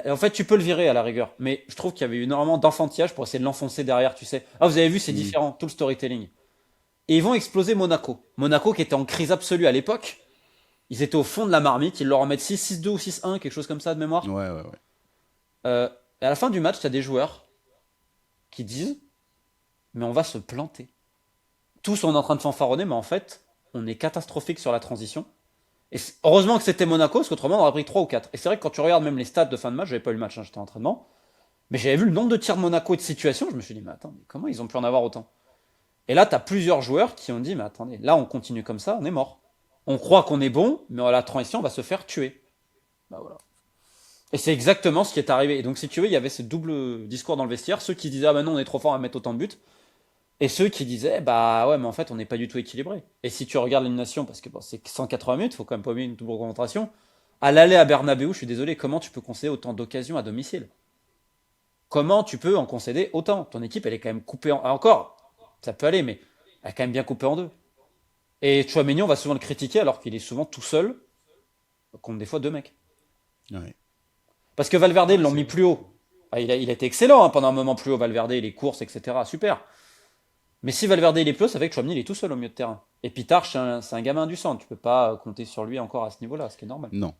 A: en fait, tu peux le virer à la rigueur, mais je trouve qu'il y avait eu énormément d'enfantillage pour essayer de l'enfoncer derrière, tu sais. Ah, vous avez vu, c'est
B: Mm.
A: différent, tout le storytelling. Et ils vont exploser Monaco. Monaco qui était en crise absolue à l'époque. Ils étaient au fond de la marmite, ils leur en mettent 6, 6-2 ou 6-1, quelque chose comme ça de mémoire.
B: Ouais, ouais, ouais.
A: Euh, et à la fin du match, tu as des joueurs qui disent, mais on va se planter. Tous on est en train de fanfaronner, mais en fait, on est catastrophique sur la transition. Et heureusement que c'était Monaco, parce qu'autrement on aurait pris 3 ou 4. Et c'est vrai que quand tu regardes même les stats de fin de match, j'avais pas eu le match, hein, j'étais en entraînement, mais j'avais vu le nombre de tirs de Monaco et de situations, je me suis dit, mais attends, mais comment ils ont pu en avoir autant? Et là, tu as plusieurs joueurs qui ont dit, mais attendez, là on continue comme ça, on est mort. On croit qu'on est bon, mais à la transition, on va se faire tuer. Bah voilà. Et c'est exactement ce qui est arrivé. Et donc, si tu veux, il y avait ce double discours dans le vestiaire. Ceux qui disaient, ah ben non, on est trop fort à mettre autant de buts. Et ceux qui disaient, bah ouais, mais en fait, on n'est pas du tout équilibré. Et si tu regardes l'élimination, parce que bon, c'est 180 minutes, faut quand même pas oublier une double concentration. À l'aller à Bernabeu, je suis désolé, comment tu peux concéder autant d'occasions à domicile? Comment tu peux en concéder autant? Ton équipe, elle est quand même coupée en. Encore, ça peut aller, mais elle est quand même bien coupée en deux. Et Chouameni, on va souvent le critiquer alors qu'il est souvent tout seul contre des fois deux mecs.
B: Ouais.
A: Parce que Valverde, ils
B: Ouais,
A: l'ont
B: c'est
A: mis
B: vrai.
A: plus haut. Ah, il a été excellent hein, pendant un moment plus haut, Valverde, les courses, etc. Super. Mais si Valverde il est plus haut, ça fait que Chouameni il est tout seul au milieu de terrain. Et Pitar, c'est un gamin du centre. Tu peux pas compter sur lui encore à ce niveau-là, ce qui est normal.
B: Non.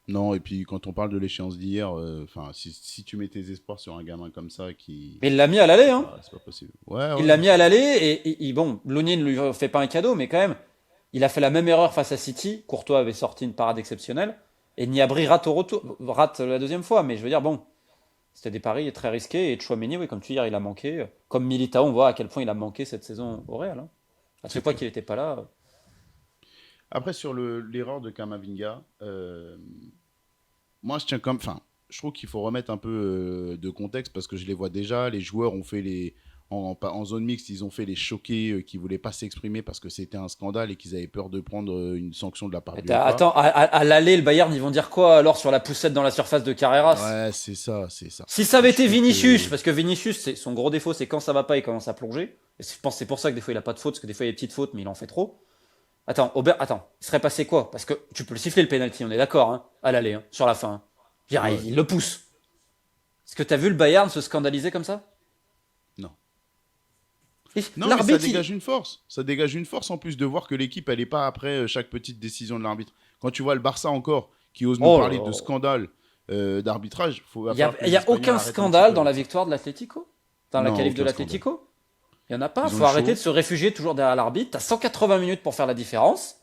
B: Non, et puis quand on parle de l'échéance d'hier, enfin, si tu mets tes espoirs sur un gamin comme ça qui.
A: Mais il l'a mis à l'aller, hein.
B: Bah, c'est pas possible. Ouais,
A: Il l'a
B: ouais,
A: mis à
B: c'est vrai.
A: l'aller bon, Lounier ne lui fait pas un cadeau, mais quand même, il a fait la même erreur face à City. Courtois avait sorti une parade exceptionnelle. Et Niabri rate au retour, rate la deuxième fois. Mais je veux dire, bon, c'était des paris très risqués. Et Chouameni, oui, comme tu dis, hier, il a manqué. Comme Militao, on voit à quel point il a manqué cette saison au Real. Hein. À
B: C'est
A: chaque fois
B: clair.
A: qu'il n'était pas là.
B: Après, sur l'erreur de Kamavinga, moi, je tiens comme. Enfin, je trouve qu'il faut remettre un peu de contexte parce que je les vois déjà. Les joueurs ont fait les. En zone mixte, ils ont fait les choqués qui voulaient pas s'exprimer parce que c'était un scandale et qu'ils avaient peur de prendre une sanction de la part du FA.
A: Attends, à l'aller, le Bayern, ils vont dire quoi alors sur la poussette dans la surface de Carreras?
B: Ouais, c'est ça, c'est ça.
A: Si ça avait
B: Et je
A: été
B: trouve
A: Vinicius,
B: que.
A: parce que Vinicius, son gros défaut, c'est quand ça va pas, il commence à plonger. Et je pense que c'est pour ça que des fois il a pas de faute, parce que des fois il y a des petites fautes, mais il en fait trop. Attends, il serait passé quoi? Parce que tu peux le siffler le penalty, on est d'accord, hein, à l'aller, hein, sur la fin. Hein. Je veux dire,
B: Ouais,
A: il le pousse. Est-ce que t'as vu le Bayern se scandaliser comme ça?
B: non.
A: Et
B: Non, mais ça
A: l'arbitre,
B: dégage une force. Ça dégage une force en plus de voir que l'équipe, elle n'est pas après chaque petite décision de l'arbitre. Quand tu vois le Barça encore, qui ose nous
A: oh là
B: parler de
A: là.
B: scandale d'arbitrage, va
A: Il y a,
B: falloir que
A: il
B: les
A: y a
B: Espagnols
A: aucun
B: arrêtent un petit
A: scandale
B: peu
A: dans la
B: avec ça.
A: victoire de l'Atlético? Dans la
B: Non,
A: qualif de
B: aucun scandale.
A: l'Atlético? Il y en a pas,
B: Ils ont
A: faut
B: eu
A: arrêter
B: chaud.
A: de se réfugier toujours derrière l'arbitre. T'as 180 minutes pour faire la différence.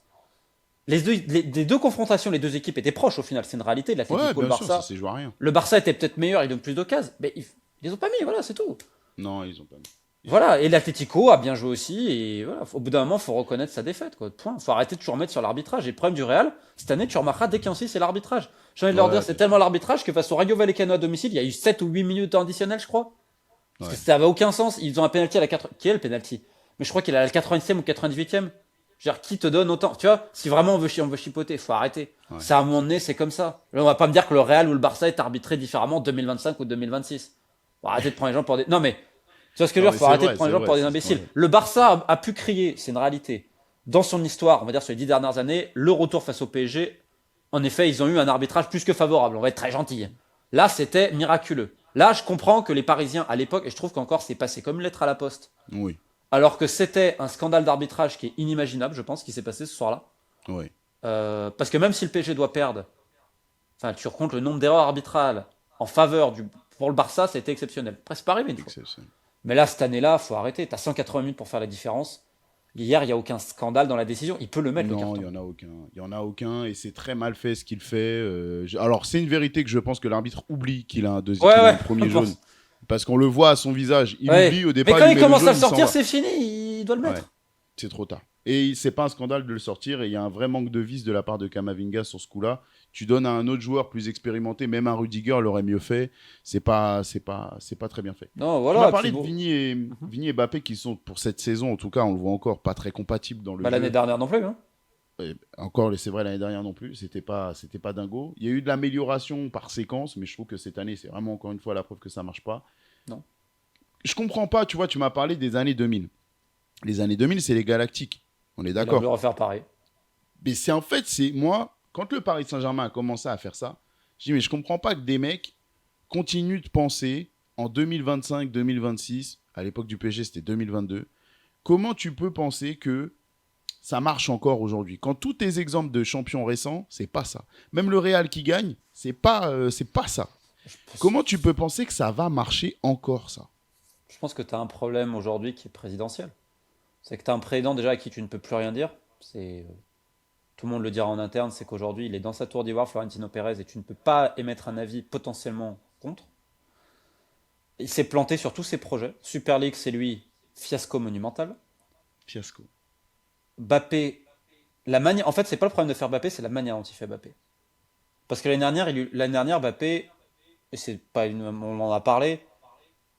A: Les deux confrontations, les deux équipes étaient proches au final, c'est une réalité.
B: Ouais,
A: L'Atlético, le
B: bien sûr, ça
A: Barça.
B: s'est joué à rien.
A: Le Barça était peut-être meilleur, il donne plus d'occasions, mais ils les ont pas mis, voilà, c'est tout.
B: Non, ils ont pas mis. Ils ont pas
A: Voilà, et l'Atlético a bien joué aussi, et voilà, au bout d'un moment, faut reconnaître sa défaite, quoi. Point. Faut arrêter de toujours remettre sur l'arbitrage. Et le problème du Real, cette année, tu remarqueras dès qu'il y a un souci, c'est l'arbitrage. J'ai envie de
B: mis.
A: leur dire,
B: Ouais,
A: c'est
B: bien sûr.
A: tellement l'arbitrage que face au Rayo Vallecano à domicile, il y a eu 7 ou 8 minutes additionnelles, je crois. Parce que
B: Ouais.
A: ça avait aucun sens. Ils ont un penalty à la 4. Qui est le penalty? Mais je crois qu'il est à la 90e ou 98e. Je veux dire, qui te donne autant? Tu vois, si vraiment on veut chipoter, faut arrêter.
B: Ouais.
A: C'est à un moment donné, c'est comme ça. Là, on va pas me dire que le Real ou le Barça est arbitré différemment en 2025 ou 2026. Faut arrêter de prendre les gens pour des. Non mais, tu vois ce que je veux
B: Non,
A: dire?
B: mais
A: Faut
B: c'est
A: arrêter de
B: vrai,
A: prendre
B: c'est
A: les gens pour
B: vrai,
A: des
B: c'est
A: imbéciles.
B: scandaleux.
A: Le Barça a pu crier, c'est une réalité. Dans son histoire, on va dire sur les 10 dernières années, le retour face au PSG, en effet, ils ont eu un arbitrage plus que favorable. On va être très gentil. Là, c'était miraculeux. Là, je comprends que les Parisiens, à l'époque, et je trouve qu'encore c'est passé comme une lettre à la poste,
B: Oui,
A: alors que c'était un scandale d'arbitrage qui est inimaginable, je pense, qui s'est passé ce soir-là.
B: oui,
A: Parce que même si le PSG doit perdre, enfin, tu recomptes le nombre d'erreurs arbitrales en faveur pour le Barça, c'était exceptionnel. Après, c'est pas arrivé une fois.
B: exceptionnel.
A: Mais là, cette année-là, faut arrêter. T'as 180 minutes pour faire la différence. Hier, il n'y a aucun scandale dans la décision. Il peut le mettre, le
B: Non, il
A: carton.
B: y en a aucun. Il y en a aucun et c'est très mal fait ce qu'il fait. Alors, c'est une vérité que je pense que l'arbitre oublie
A: Ouais,
B: qu'il a
A: ouais,
B: un premier
A: bon.
B: jaune. Parce qu'on le voit à son visage. Il
A: Ouais.
B: oublie, au
A: Mais
B: départ,
A: quand
B: il
A: il
B: met le
A: commence à
B: jaune,
A: le
B: il s'en
A: sortir,
B: va.
A: c'est fini. Il doit le
B: Ouais,
A: mettre.
B: c'est trop tard. Et c'est pas un scandale de le sortir et il y a un vrai manque de vis de la part de Kamavinga sur ce coup-là. Tu donnes à un autre joueur plus expérimenté, même un Rudiger l'aurait mieux fait. C'est pas très bien fait.
A: Non,
B: Tu m'as
A: voilà. Et puis
B: parlé de
A: bon. Mhm.
B: Vigny et Mbappé qui sont pour cette saison, en tout cas, on le voit encore pas très compatibles dans le
A: Bah, l'année
B: jeu.
A: dernière non plus. Hein.
B: Encore, c'est vrai, l'année dernière non plus, c'était pas dingo. Il y a eu de l'amélioration par séquence, mais je trouve que cette année, c'est vraiment encore une fois la preuve que ça marche pas.
A: Non.
B: Je comprends pas, tu vois, tu m'as parlé des années 2000. Les années 2000, c'est les Galactiques. On est
A: Il a voulu
B: d'accord.
A: refaire pareil.
B: Mais c'est en fait, c'est moi, quand le Paris Saint-Germain a commencé à faire ça, je dis, mais je comprends pas que des mecs continuent de penser en 2025, 2026, à l'époque du PSG, c'était 2022. Comment tu peux penser que ça marche encore aujourd'hui? Quand tous tes exemples de champions récents, c'est pas ça. Même le Real qui gagne, c'est pas ça. Comment tu peux penser que ça va marcher encore, ça?
A: Je pense que tu as un problème aujourd'hui qui est présidentiel. C'est que tu as un président déjà à qui tu ne peux plus rien dire. Tout le monde le dira en interne, c'est qu'aujourd'hui il est dans sa tour d'ivoire, Florentino Pérez, et tu ne peux pas émettre un avis potentiellement contre. Il s'est planté sur tous ses projets. Super League, c'est lui, fiasco monumental.
B: Fiasco.
A: Bappé, en fait, c'est pas le problème de faire Bappé, c'est la manière dont il fait Bappé. Parce que l'année dernière, Bappé, et c'est pas on en a parlé,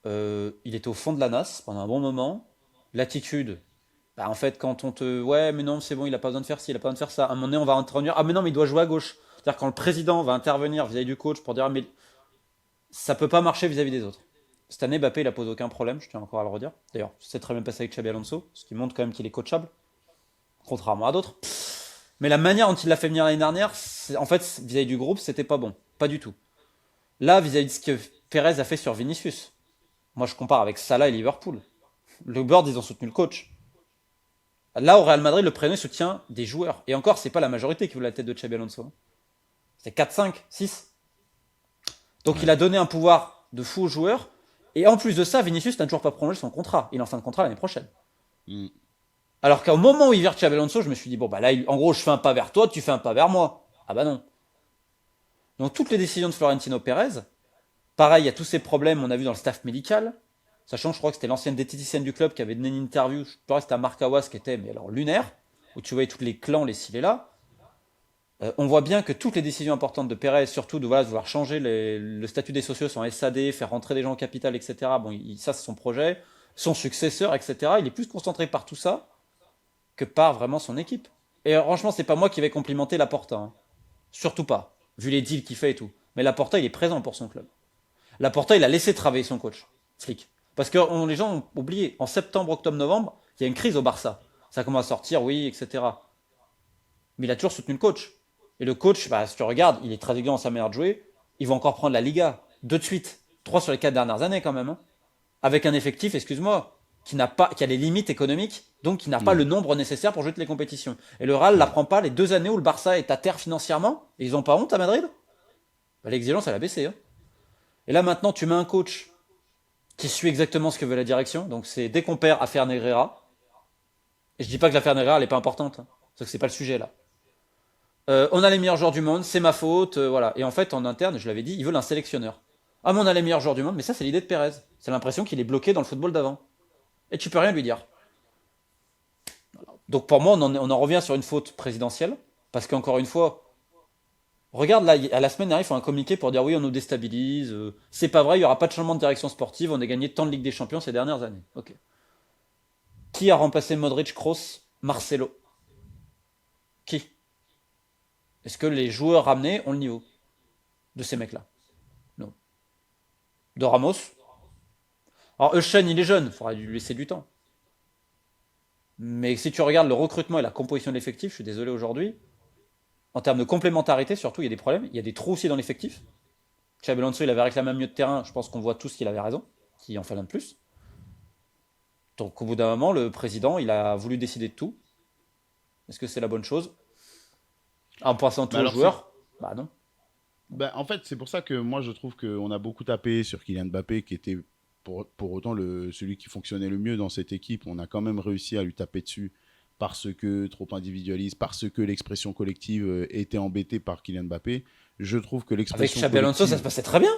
A: il était au fond de la nasse pendant un bon moment. L'attitude, bah, en fait, quand on te, ouais, mais non, c'est bon, il a pas besoin de faire ci, il a pas besoin de faire ça. À un moment donné, on va intervenir. Ah, mais non, mais il doit jouer à gauche. C'est-à-dire quand le président va intervenir vis-à-vis du coach pour dire, ah, mais ça peut pas marcher vis-à-vis des autres. Cette année, Bappé, il a posé aucun problème, je tiens encore à le redire. D'ailleurs, c'est très bien passé avec Xabi Alonso, ce qui montre quand même qu'il est coachable, contrairement à d'autres. Mais la manière dont il l'a fait venir l'année dernière, en fait, vis-à-vis du groupe, c'était pas bon. Pas du tout. Là, vis-à-vis de ce que Perez a fait sur Vinicius, moi je compare avec Salah et Liverpool. Le board, ils ont soutenu le coach. Là, au Real Madrid, le prénom soutient des joueurs. Et encore, c'est pas la majorité qui veut la tête de Xabi Alonso. C'est 4, 5, 6. Donc il
B: Ouais.
A: a donné un pouvoir de fou aux joueurs. Et en plus de ça, Vinicius n'a toujours pas prolongé son contrat. Il est en fin de contrat l'année prochaine.
B: Mm.
A: Alors qu'au moment où il vire Xabi Alonso, je me suis dit, bon, bah là, en gros, je fais un pas vers toi, tu fais un pas vers moi. Ah bah non. Donc toutes les décisions de Florentino Pérez, pareil, il y a tous ces problèmes, on a vu dans le staff médical. Sachant, je crois que c'était l'ancienne diététicienne du club qui avait donné une interview, je crois que c'était à Marc Awas qui était, mais alors lunaire, où tu voyais tous les clans, les ci, les là. On voit bien que toutes les décisions importantes de Pérez, surtout de, voilà, de vouloir changer le statut des socios en SAD, faire rentrer des gens au capital, etc. Bon, ça c'est son projet, son successeur, etc. Il est plus concentré par tout ça que par vraiment son équipe. Et franchement, c'est pas moi qui vais complimenter Laporta, hein. Surtout pas, vu les deals qu'il fait et tout. Mais Laporta, il est présent pour son club. Laporta, il a laissé travailler son coach, Flick. Parce que les gens ont oublié, en septembre, octobre, novembre, il y a une crise au Barça. Ça commence à sortir, oui, etc. Mais il a toujours soutenu le coach. Et le coach, bah, si tu regardes, il est très élégant dans sa manière de jouer. Il va encore prendre la Liga, deux de suite. Trois sur les 4 dernières années quand même, hein. Avec un effectif, excuse-moi, qui a les limites économiques, donc qui n'a pas
B: Ouais.
A: le nombre nécessaire pour jouer toutes les compétitions. Et le Real
B: Ouais.
A: l'apprend pas les 2 années où le Barça est à terre financièrement, et ils ont pas honte à Madrid. Bah, l'exigence, elle a baissé, hein. Et là maintenant, tu mets un coach qui suit exactement ce que veut la direction. Donc c'est dès qu'on perd affaire Negreira. Et je dis pas que l'affaire Negreira elle est pas importante, hein. C'est pas le sujet là. On a les meilleurs joueurs du monde, c'est ma faute, voilà. Et en fait en interne, je l'avais dit, ils veulent un sélectionneur. Ah mais on a les meilleurs joueurs du monde, mais ça c'est l'idée de Pérez. C'est l'impression qu'il est bloqué dans le football d'avant. Et tu peux rien lui dire. Donc pour moi on en revient sur une faute présidentielle. Parce qu'encore une fois, regarde là, à la semaine dernière, ils font un communiqué pour dire oui, on nous déstabilise. C'est pas vrai, il y aura pas de changement de direction sportive. On a gagné tant de Ligue des Champions ces dernières années. Ok. Qui a remplacé Modric, Kroos, Marcelo? Qui? Est-ce que les joueurs ramenés ont le niveau de ces mecs-là? Non. De Ramos? Alors Eugène, il est jeune, il faudra lui laisser du temps. Mais si tu regardes le recrutement et la composition de l'effectif, je suis désolé aujourd'hui, en termes de complémentarité surtout, il y a des problèmes. Il y a des trous aussi dans l'effectif. Xabi Alonso, il avait réclamé un milieu de terrain. Je pense qu'on voit tous qu'il avait raison, qu'il en fallait un de plus. Donc au bout d'un moment, le président, il a voulu décider de tout. Est-ce que c'est la bonne chose? En passant tout
B: Mais
A: aux
B: alors,
A: joueurs? Bah non.
B: en fait, c'est pour ça que moi, je trouve qu'on a beaucoup tapé sur Kylian Mbappé, qui était pour autant celui qui fonctionnait le mieux dans cette équipe. On a quand même réussi à lui taper dessus parce que trop individualiste, parce que l'expression collective était embêtée par Kylian Mbappé. Je trouve que
A: Avec
B: l'expression
A: Xabi Alonso, ça
B: collective,
A: se passait très bien.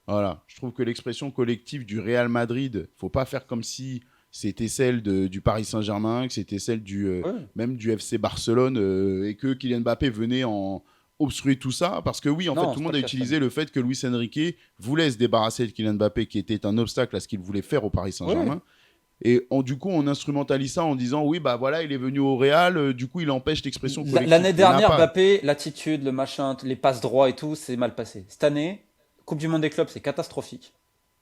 B: voilà, je trouve que l'expression collective du Real Madrid, faut pas faire comme si c'était celle du Paris Saint-Germain, que c'était celle
A: Ouais.
B: même du FC Barcelone, et que Kylian Mbappé venait en obstruer tout ça. Parce que oui, en fait,
A: Non,
B: tout
A: c'est
B: le
A: pas
B: monde a
A: le cas cette année.
B: utilisé le fait que Luis Enrique voulait se débarrasser de Kylian Mbappé, qui était un obstacle à ce qu'il voulait faire au Paris
A: Ouais.
B: Saint-Germain. Et du coup, on instrumentalise ça en disant oui, bah voilà, il est venu au Real, du coup, il empêche l'expression collective.
A: L'année
B: Il n'y en a
A: dernière,
B: pas.
A: Mbappé, l'attitude, le machin, les passes droits et tout, c'est mal passé. Cette année, Coupe du Monde des clubs, c'est catastrophique.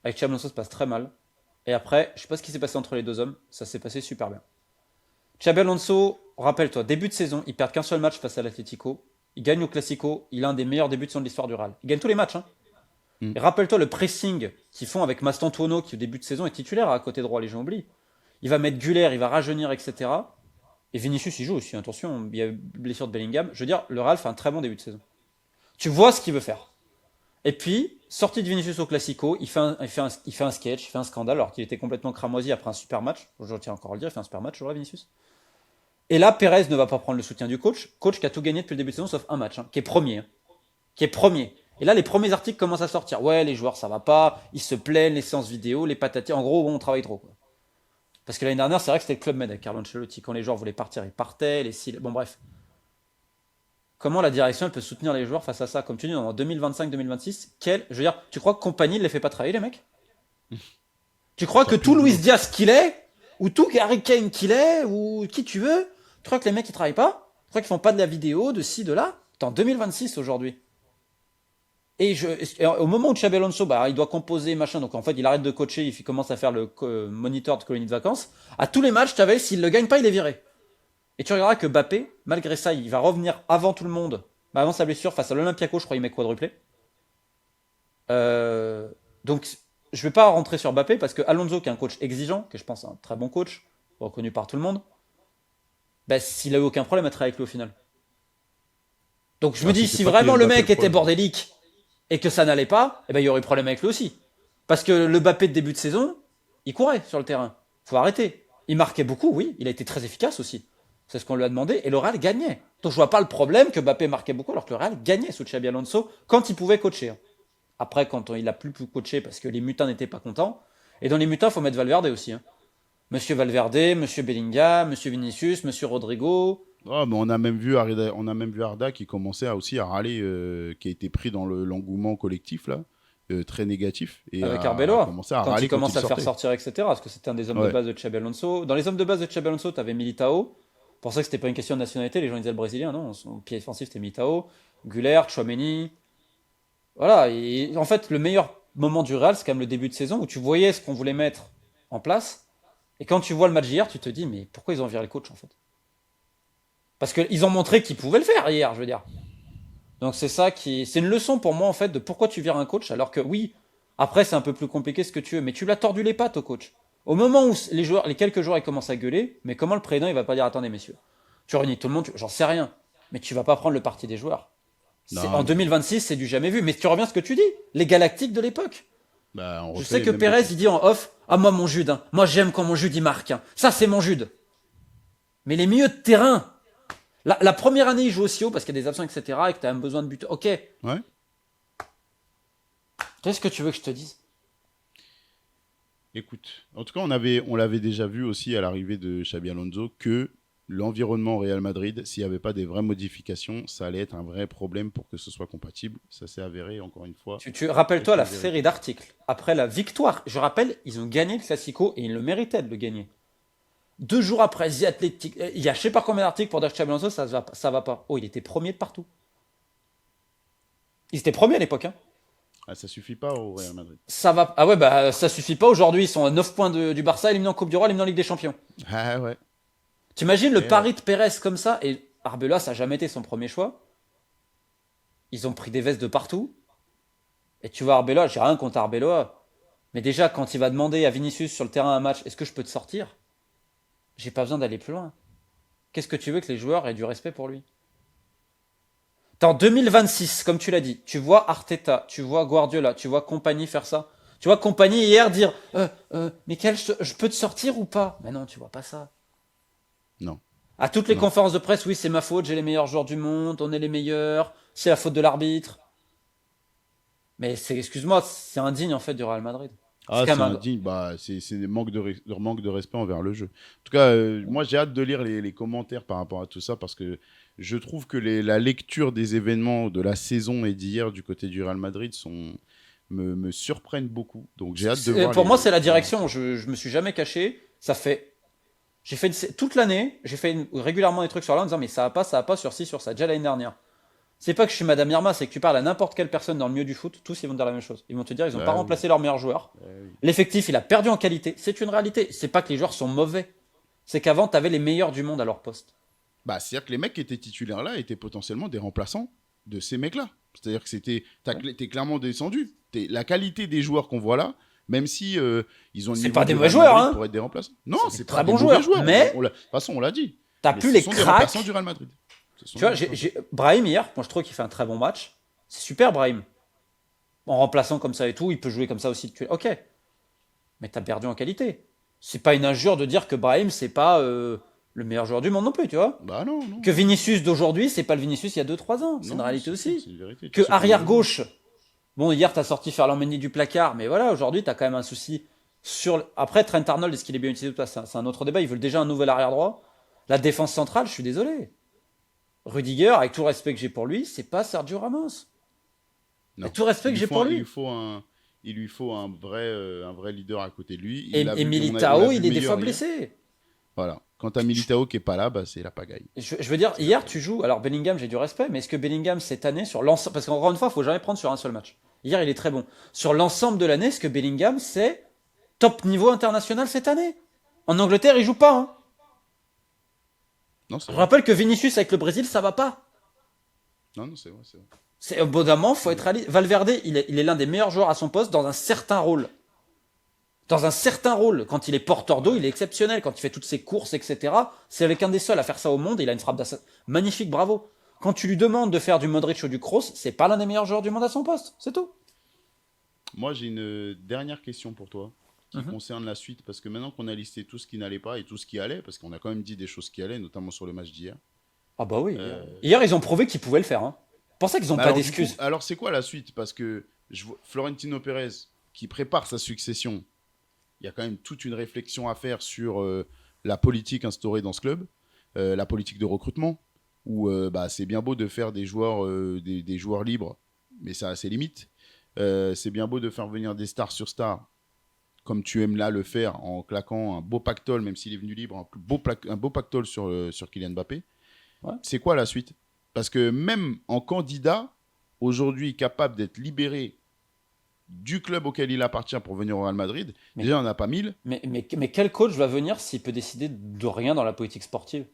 A: Avec Xabi Alonso, ça se passe très mal. Et après, je sais pas ce qui s'est passé entre les deux hommes, ça s'est passé super bien. Xabi Alonso, rappelle-toi, début de saison, il perd qu'un seul match face à l'Atlético. Il gagne au Classico, il a un des meilleurs débuts de son de l'histoire du Real. Il gagne tous les matchs, hein.
B: Mm.
A: Et rappelle-toi le pressing qu'ils font avec Mastantuono, qui au début de saison est titulaire à côté droit, les gens oublient. Il va mettre Güler, il va rajeunir, etc. Et Vinicius, il joue aussi, attention, il y a une blessure de Bellingham. Je veux dire, le Real fait un très bon début de saison. Tu vois ce qu'il veut faire. Et puis, sortie de Vinicius au Classico, il fait un sketch, il fait un scandale, alors qu'il était complètement cramoisi après un super match. Je tiens encore à le dire, il fait un super match, je Vinicius. Et là, Perez ne va pas prendre le soutien du coach qui a tout gagné depuis le début de saison, sauf un match, hein, qui est premier. Hein, qui est premier. Et là, les premiers articles commencent à sortir. Ouais, les joueurs, ça va pas, ils se plaignent, les séances vidéo, les patatis. En gros, bon, on travaille trop, quoi. Parce que l'année dernière, c'est vrai que c'était le Club Med avec Carlo Ancelotti. Quand les joueurs voulaient partir, ils partaient. Bon, bref. Comment la direction elle peut soutenir les joueurs face à ça? Comme tu dis, en 2025-2026, je veux dire, tu crois que Compagnie ne les fait pas travailler, les mecs? Tu crois
B: Qui a
A: que
B: plus
A: tout
B: de
A: Luis
B: boulot.
A: Diaz qu'il est, ou tout Harry Kane qu'il est, ou qui tu veux, tu crois que les mecs ils travaillent pas? Tu crois qu'ils font pas de la vidéo, de ci, de là? T'es en 2026 aujourd'hui. Et au moment où Xabi Alonso, bah, il doit composer, machin, donc en fait, il arrête de coacher, il commence à faire le moniteur de colonie de vacances. À tous les matchs, t'avais, s'il le gagne pas, il est viré. Et tu regarderas que Mbappé, malgré ça, il va revenir avant tout le monde, bah, avant sa blessure, face à l'Olympiakos, je crois, il met quadruplé. Euh, donc, je vais pas rentrer sur Mbappé parce que Alonso, qui est un coach exigeant, que je pense un très bon coach, reconnu par tout le monde, bah, s'il a eu aucun problème à travailler avec lui au final. Donc, je me
B: Ah,
A: dis,
B: c'était
A: si
B: pas
A: vraiment
B: Kylian
A: le
B: Mbappé
A: mec
B: le
A: était
B: problème.
A: bordélique et que ça n'allait pas, eh ben, il y aurait eu problème avec lui aussi. Parce que le Mbappé de début de saison, il courait sur le terrain. Faut arrêter. Il marquait beaucoup, oui. Il a été très efficace aussi. C'est ce qu'on lui a demandé. Et le Real gagnait. Donc je vois pas le problème que Mbappé marquait beaucoup alors que le Real gagnait sous Xabi Alonso quand il pouvait coacher. Après, quand il a plus pu coacher parce que les mutins n'étaient pas contents. Et dans les mutins, faut mettre Valverde aussi, hein. Monsieur Valverde, Monsieur Bellingham, Monsieur Vinicius, Monsieur Rodrigo.
B: Ah, mais on a même vu Arda qui commençait aussi à râler, qui a été pris dans l'engouement collectif là, très négatif, et
A: Avec
B: a
A: Arbeloa,
B: commencé à
A: quand il
B: râler quand il
A: commence à le faire
B: sortait.
A: sortir, etc. Parce que c'était un des hommes de
B: Ouais.
A: base de Xabi Alonso. Dans les hommes de base de Xabi Alonso, tu avais Militao. Pour ça que c'était pas une question de nationalité, les gens disaient le brésilien, non. Son pied offensif c'était Militao, Güler, Chouameni. Voilà, et en fait, le meilleur moment du Real, c'est quand même le début de saison où tu voyais ce qu'on voulait mettre en place. Et quand tu vois le match d'hier, tu te dis, mais pourquoi ils ont viré le coach en fait? Parce qu'ils ont montré qu'ils pouvaient le faire hier, je veux dire. Donc c'est ça qui. C'est une leçon pour moi en fait de pourquoi tu vires un coach alors que oui, après c'est un peu plus compliqué ce que tu veux, mais tu l'as tordu les pattes au coach. Au moment où les joueurs, les quelques joueurs ils commencent à gueuler, mais comment le président il va pas dire attendez messieurs, tu réunis tout le monde, j'en sais rien, mais tu vas pas prendre le parti des joueurs.
B: Non,
A: En
B: mais
A: 2026 c'est du jamais vu, mais tu reviens à ce que tu dis, les galactiques de l'époque.
B: bah, on
A: Je sais
B: refait
A: que
B: même le
A: Pérez
B: coup.
A: il dit en off, ah moi mon Jude, hein. Moi j'aime quand mon Jude il marque, hein. Ça c'est mon Jude. Mais les milieux de terrain, la première année il joue aussi haut parce qu'il y a des absents etc et que t'as même besoin de but. Ok,
B: Ouais.
A: qu'est-ce que tu veux que je te dise?
B: Écoute, en tout cas, on l'avait déjà vu aussi à l'arrivée de Xabi Alonso que l'environnement Real Madrid, s'il n'y avait pas des vraies modifications, ça allait être un vrai problème pour que ce soit compatible. Ça s'est avéré, encore une fois,
A: Rappelle-toi
B: être
A: la
B: une
A: série
B: vérité.
A: d'articles. Après la victoire, je rappelle, ils ont gagné le Classico et ils le méritaient de le gagner. 2 jours après, The Athletic, il y a je sais pas combien d'articles pour dire que Xabi Alonso, ça va pas. Oh, il était premier de partout. Ils étaient premiers à l'époque, hein.
B: Ah, ça suffit pas au Real Madrid.
A: Ça va. Ah ouais, bah ça suffit pas aujourd'hui. Ils sont à 9 points du Barça, éliminés en Coupe du Roi, éliminés en Ligue des Champions.
B: Ah ouais.
A: T'imagines le
B: Et ouais.
A: pari de Pérez comme ça et Arbeloa, ça n'a jamais été son premier choix. Ils ont pris des vestes de partout. Et tu vois Arbeloa, j'ai rien contre Arbeloa. Mais déjà, quand il va demander à Vinicius sur le terrain un match, est-ce que je peux te sortir? J'ai pas besoin d'aller plus loin. Qu'est-ce que tu veux que les joueurs aient du respect pour lui? T'es en 2026, comme tu l'as dit. Tu vois Arteta, tu vois Guardiola, tu vois Compagnie faire ça. Tu vois Compagnie hier dire Michael, je peux te sortir ou pas? Mais non, tu vois pas ça.
B: Non,
A: À toutes les
B: non.
A: conférences de presse, oui, c'est ma faute, j'ai les meilleurs joueurs du monde, on est les meilleurs, c'est la faute de l'arbitre. Mais c'est, excuse-moi, c'est indigne en fait du Real Madrid. C'est
B: Ah,
A: quand
B: c'est
A: même un...
B: indigne. Bah, c'est manque de respect envers le jeu. En tout cas, moi, j'ai hâte de lire les commentaires par rapport à tout ça parce que je trouve que la lecture des événements de la saison et d'hier du côté du Real Madrid me surprennent beaucoup. Donc, j'ai hâte de voir
A: Pour moi, c'est la
B: les
A: direction.
B: réactions.
A: Je me suis jamais caché. Ça fait. Toute l'année, j'ai fait régulièrement des trucs sur là en disant mais ça va pas sur ci, sur ça. Déjà l'année dernière. C'est pas que je suis Madame Irma, c'est que tu parles à n'importe quelle personne dans le milieu du foot, tous ils vont te dire la même chose. Ils vont te dire ils ont pas
B: Bah oui,
A: remplacé leur meilleur joueur.
B: bah oui.
A: L'effectif il a perdu en qualité. C'est une réalité. C'est pas que les joueurs sont mauvais. C'est qu'avant t'avais les meilleurs du monde à leur poste.
B: Bah, c'est-à-dire que les mecs qui étaient titulaires là étaient potentiellement des remplaçants de ces mecs-là. C'est-à-dire que
A: Ouais.
B: t'es clairement descendu. La qualité des joueurs qu'on voit là, même si ils ont le
A: C'est
B: niveau
A: pas des
B: du
A: mauvais
B: Real
A: joueurs,
B: Madrid
A: hein.
B: pour être des remplaçants. Non,
A: C'est des
B: c'est pas
A: très
B: des
A: bons
B: mauvais
A: joueurs.
B: joueurs.
A: Mais
B: De toute façon, on l'a dit.
A: t'as
B: Mais
A: plus
B: ce
A: les
B: sont des remplaçants
A: cracks.
B: du Real Madrid. Ce sont
A: Tu
B: des
A: vois,
B: remplaçants.
A: Brahim hier, moi je trouve qu'il fait un très bon match. C'est super Brahim. En remplaçant comme ça et tout, il peut jouer comme ça aussi. Ok, mais t'as perdu en qualité. C'est pas une injure de dire que Brahim c'est pas le meilleur joueur du monde non plus, tu vois.
B: Bah non, non.
A: Que Vinicius d'aujourd'hui, c'est pas le Vinicius il y a 2 3 ans. C'est une
B: Non,
A: réalité
B: c'est sûr,
A: aussi.
B: c'est une vérité.
A: Que
B: Tous ceux qui
A: arrière
B: l'ont vu.
A: gauche, bon hier t'as sorti Ferland Mendy du placard, mais voilà aujourd'hui t'as quand même un souci sur. Après Trent Arnold, est-ce qu'il est bien utilisé ou pas? C'est un autre débat. Ils veulent déjà un nouvel arrière droit. La défense centrale, je suis désolé. Rudiger, avec tout le respect que j'ai pour lui, c'est pas Sergio Ramos.
B: Non.
A: Avec tout le respect que j'ai pour
B: Il
A: lui.
B: lui faut il lui faut un vrai leader à côté de lui.
A: Et
B: On l'a
A: Militao,
B: vu
A: il est des fois
B: meilleur hier.
A: blessé.
B: Voilà. Quand t'as Militao qui est pas là, bah, c'est la pagaille.
A: Je veux dire,
B: C'est la
A: hier tu
B: pagaille.
A: joues. Alors Bellingham, j'ai du respect, mais est-ce que Bellingham cette année sur l'ensemble, parce qu'encore une fois, faut jamais prendre sur un seul match. Hier, il est très bon. Sur l'ensemble de l'année, est-ce que Bellingham c'est top niveau international cette année? En Angleterre, il joue pas. Hein.
B: Non, c'est
A: Je
B: vrai.
A: rappelle que Vinicius avec le Brésil, ça va pas.
B: Non, non, c'est vrai, c'est vrai.
A: C'est au bout d'un moment, faut
B: C'est
A: être
B: vrai.
A: réaliste. Valverde, il est l'un des meilleurs joueurs à son poste dans un certain rôle. Dans un certain rôle, quand il est porteur d'eau, il est exceptionnel. Quand il fait toutes ses courses, etc., c'est avec un des seuls à faire ça au monde. Il a une frappe d'assassin. Magnifique, bravo. Quand tu lui demandes de faire du Modric ou du Kroos, c'est pas l'un des meilleurs joueurs du monde à son poste. C'est tout.
B: Moi, j'ai une dernière question pour toi qui
A: Mhm.
B: concerne la suite. Parce que maintenant qu'on a listé tout ce qui n'allait pas et tout ce qui allait, parce qu'on a quand même dit des choses qui allaient, notamment sur le match d'hier.
A: Ah bah oui.
B: Euh,
A: Hier, ils ont prouvé qu'ils pouvaient le faire. Hein. C'est pour ça qu'ils ont
B: mais
A: pas
B: alors, du coup,
A: d'excuses.
B: alors c'est quoi la suite? Parce que je vois Florentino Pérez, qui prépare sa succession, il y a quand même toute une réflexion à faire sur la politique instaurée dans ce club, la politique de recrutement, où bah, c'est bien beau de faire des joueurs libres, mais ça a ses limites. C'est bien beau de faire venir des stars sur stars, comme tu aimes là le faire, en claquant un beau pactole, même s'il est venu libre, un beau pactole sur Kylian Mbappé.
A: Ouais.
B: C'est quoi la suite? Parce que même en candidat, aujourd'hui capable d'être libéré du club auquel il appartient pour venir au Real Madrid,
A: Mais,
B: déjà on n'a pas 1000.
A: mais quel coach va venir s'il peut décider de rien dans la politique sportive?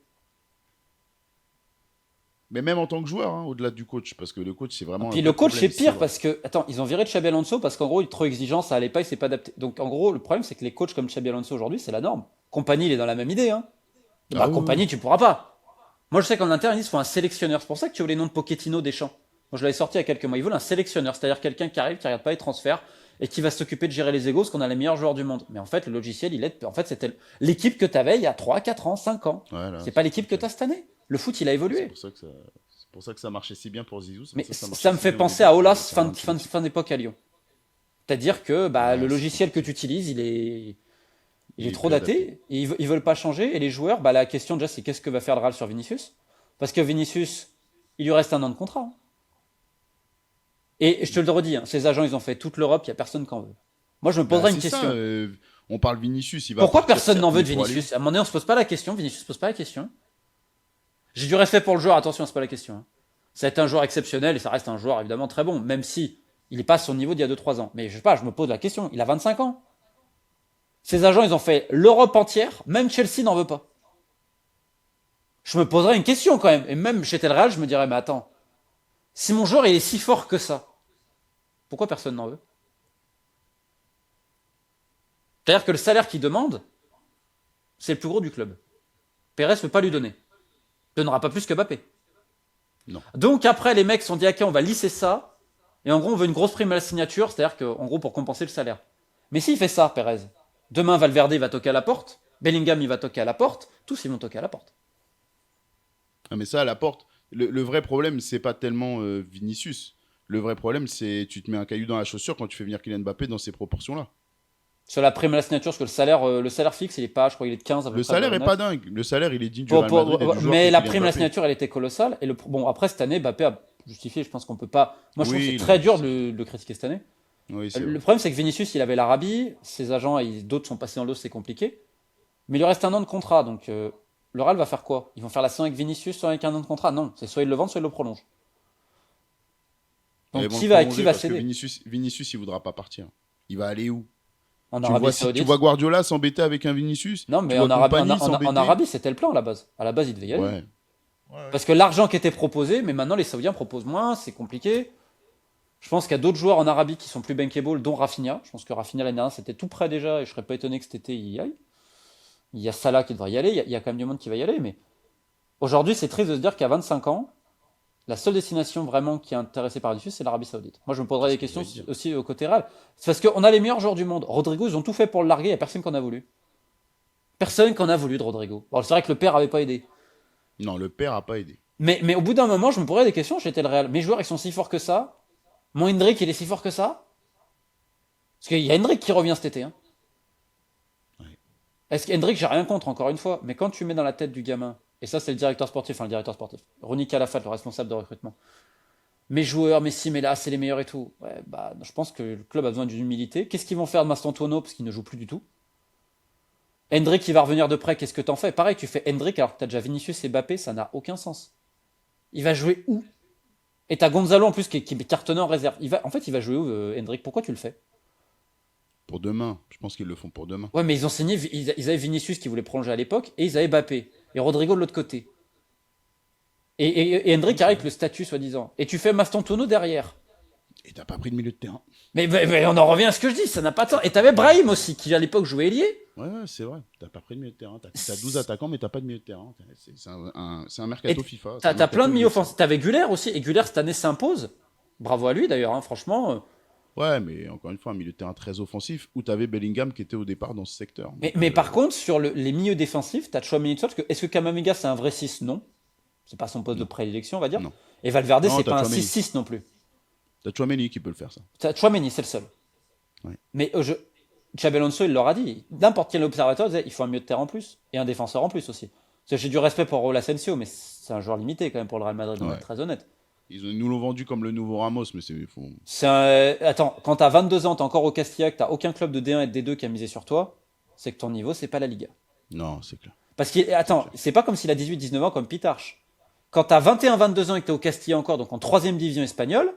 B: Mais même en tant que joueur, hein, au-delà du coach, parce que le coach, c'est
A: Et
B: vraiment un
A: puis
B: vrai
A: le coach c'est
B: problème.
A: pire parce que attends ils ont viré Xabi Alonso parce qu'en gros il est trop exigeant ça allait pas il s'est pas adapté donc en gros le problème c'est que les coachs comme Xabi Alonso aujourd'hui c'est la norme. Compagnie il est dans la même idée hein.
B: Ah
A: Bah
B: oui,
A: Compagnie
B: oui.
A: tu pourras pas. Moi je sais qu'en interne ils disent faut un sélectionneur c'est pour ça que tu veux les noms de Pochettino Deschamps. Moi je l'avais sorti il y a quelques mois ils veulent un sélectionneur c'est-à-dire quelqu'un qui arrive qui regarde pas les transferts et qui va s'occuper de gérer les égos parce qu'on a les meilleurs joueurs du monde. Mais en fait le logiciel il est en fait c'était l'équipe que tu avais il y a 3 4 ans 5 ans.
B: Voilà,
A: C'est pas l'équipe que tu as cette année. Le foot il a
B: c'est
A: évolué.
B: pour ça que ça, c'est pour ça que ça marchait si bien pour Zizou. C'est
A: Mais
B: pour ça que ça marchait
A: ça me
B: si
A: fait
B: bien au
A: penser
B: début
A: à
B: pour
A: Aulas
B: Carlo Ancelotti.
A: fin d'époque à Lyon. C'est-à-dire que bah, le
B: Ouais,
A: logiciel que tu utilises, il
B: il
A: est
B: est
A: trop
B: plus adapté.
A: daté, et ils veulent pas changer, et les joueurs, bah, la question déjà c'est qu'est-ce que va faire le Real sur Vinicius? Parce que Vinicius, il lui reste un an de contrat. Hein. Et je te le redis, hein, ces agents, ils ont fait toute l'Europe, il n'y a personne qui en veut. Moi, je me
B: Bah,
A: poserais une
B: c'est ça.
A: question.
B: On parle Vinicius, il va
A: Pourquoi
B: partir,
A: personne
B: certes,
A: n'en veut
B: mais
A: de
B: il faut aller où?
A: Vinicius? À un moment donné, on se pose pas la question, Vinicius se pose pas la question. J'ai du respect pour le joueur, attention, c'est pas la question. Hein. Ça a été un joueur exceptionnel, et ça reste un joueur évidemment très bon, même si il n'est pas à son niveau d'il y a 2 3 ans. Mais je sais pas, je me pose la question, il a 25 ans. Ces agents, ils ont fait l'Europe entière, même Chelsea n'en veut pas. Je me poserais une question quand même. Et même chez Tel Real, je me dirais, mais attends, si mon joueur il est si fort que ça, Pourquoi personne n'en veut? C'est-à-dire que le salaire qu'il demande, c'est le plus gros du club. Pérez ne peut pas lui donner. Il donnera pas plus que Mbappé.
B: Non.
A: Donc après, les mecs se sont dit, ok, on va lisser ça. Et en gros, on veut une grosse prime à la signature, c'est-à-dire qu'en gros, pour compenser le salaire. Mais s'il fait ça, Pérez, demain, Valverde il va toquer à la porte, Bellingham il va toquer à la porte, tous ils vont toquer à la porte.
B: Ah, mais ça, à la porte, le vrai problème, c'est pas tellement Vinicius. Le vrai problème, c'est tu te mets un caillou dans la chaussure quand tu fais venir Kylian Mbappé dans ces proportions-là.
A: Sur la prime à la signature, parce que le salaire fixe, il est pas, je crois qu'il est de 15 à peu
B: Le
A: près,
B: salaire est
A: 9.
B: pas dingue. Le salaire, il est digne du Real Madrid et du joueur
A: Mais
B: qu'est
A: la
B: Kylian
A: prime à la
B: Mbappé.
A: signature, elle était colossale. Et bon, après, cette année, Mbappé a justifié, je pense qu'on peut pas. Moi, je trouve que
B: Oui,
A: c'est très
B: non,
A: dur de le critiquer cette année.
B: Oui, c'est
A: Le
B: vrai.
A: problème, c'est que Vinicius, il avait l'Arabie, ses agents, d'autres sont passés dans le dos, c'est compliqué. Mais il lui reste un an de contrat, donc le Real va faire quoi? Ils vont faire la saison avec Vinicius, soit avec un an de contrat? Non, c'est soit ils le vendent, soit ils le prolongent.
B: Et
A: Donc
B: ils vont
A: qui
B: le
A: va
B: prolonger parce que
A: céder?
B: Vinicius, il voudra pas partir. Il va aller où?
A: En
B: Tu
A: Arabie
B: vois, tu
A: Saoudite?
B: vois Guardiola s'embêter avec un Vinicius?
A: Non,
B: Tu
A: mais
B: vois
A: en Arabie,
B: Kompany
A: en
B: s'embêter?
A: Arabie, c'était le plan à la base. À la base, il devait y aller.
B: Ouais. Ouais.
A: Parce que l'argent qui était proposé, mais maintenant les Saoudiens proposent moins, c'est compliqué. Je pense qu'il y a d'autres joueurs en Arabie qui sont plus bankable, dont Rafinha. Je pense que Rafinha l'année dernière c'était tout prêt déjà et je serais pas étonné que cet été il y aille. Il y a Salah qui devrait y aller, il y a quand même du monde qui va y aller, mais aujourd'hui c'est triste de se dire qu'à 25 ans, la seule destination vraiment qui est intéressée par Vinicius, c'est l'Arabie Saoudite. Moi je me poserais
B: C'est
A: des
B: ce que
A: questions
B: j'allais dire.
A: aussi au côté Real. C'est parce qu'on a les meilleurs joueurs du monde. Rodrigo, ils ont tout fait pour le larguer, il n'y a personne qu'on a voulu. Personne qu'on a voulu de Rodrigo. Bon, c'est vrai que le père avait pas aidé.
B: Non, le père a pas aidé.
A: Mais au bout d'un moment, je me posais des questions, j'étais le Real. Mes joueurs, ils sont si forts que ça. Mon Hendrick, il est si fort que ça. Parce qu'il y a Hendrick qui revient cet été. Hein.
B: Ouais.
A: Est-ce qu'Hendrick, j'ai rien contre, encore une fois. Mais quand tu mets dans la tête du gamin, et ça, c'est le directeur sportif, enfin le directeur sportif, Ronny Calafat, le responsable de recrutement. Mes joueurs, mais si, mais là, c'est les meilleurs et tout. Ouais, bah, je pense que le club a besoin d'une humilité. Qu'est-ce qu'ils vont faire de Mastantuono parce qu'il ne joue plus du tout? Hendrick, il va revenir de près, qu'est-ce que t'en fais? Pareil, tu fais Hendrick alors que t'as déjà Vinicius et Mbappé, ça n'a aucun sens. Il va jouer où? Et t'as Gonzalo en plus qui est cartonné en réserve. En fait, il va jouer où, Hendrick? Pourquoi tu le fais?
B: Pour demain. Je pense qu'ils le font pour demain.
A: Ouais, mais ils ont signé, ils avaient Vinicius qui voulait prolonger à l'époque, et ils avaient Mbappé. Et Rodrigo de l'autre côté. Et Hendrick arrive avec le statut, soi-disant. Et tu fais Mastantuono derrière.
B: Et t'as pas pris de milieu de terrain.
A: Mais on en revient à ce que je dis, ça n'a pas de sens. Et t'avais Brahim aussi, qui à l'époque jouait ailier.
B: Ouais, c'est vrai. T'as pas pris de milieu de terrain. T'as 12 attaquants, mais t'as pas de milieu de terrain. C'est un
A: Et
B: mercato FIFA. c'est un
A: t'as plein de
B: mercato
A: milieux
B: UEFA.
A: offensifs. T'avais Güler aussi, et Güler cette année s'impose. Bravo à lui d'ailleurs, hein, franchement.
B: Ouais, mais encore une fois, un milieu de terrain très offensif où t'avais Bellingham qui était au départ dans ce secteur.
A: Mais par contre, sur les milieux défensifs, t'as Tchouaméni tout ça, parce que est-ce que Kamavinga c'est un vrai 6? Non. C'est pas son poste de
B: Non.
A: prédilection, on va dire.
B: Non.
A: Et Valverde,
B: Non,
A: c'est
B: t'as
A: pas un
B: Tchouaméni.
A: 6-6 non plus.
B: T'as Tchouaméni qui peut le faire, ça.
A: Tchouaméni, c'est le seul.
B: Ouais.
A: Mais Xabi Alonso, il leur a dit. N'importe quel observateur disait il faut un milieu de terrain en plus. Et un défenseur en plus aussi. Parce que j'ai du respect pour Raúl Asensio, mais c'est un joueur limité quand même pour le Real Madrid, on va
B: Ouais.
A: être très honnête.
B: Nous l'ont vendu comme le nouveau Ramos, mais c'est faux.
A: Attends, quand t'as 22 ans, t'es encore au Castilla, que t'as aucun club de D1 et de D2 qui a misé sur toi, c'est que ton niveau, c'est pas la Liga.
B: Non, c'est clair.
A: Parce que, attends, c'est pas comme s'il a 18-19 ans comme Pitarch. Quand t'as 21-22 ans et que t'es au Castilla encore, donc en 3ème division espagnole,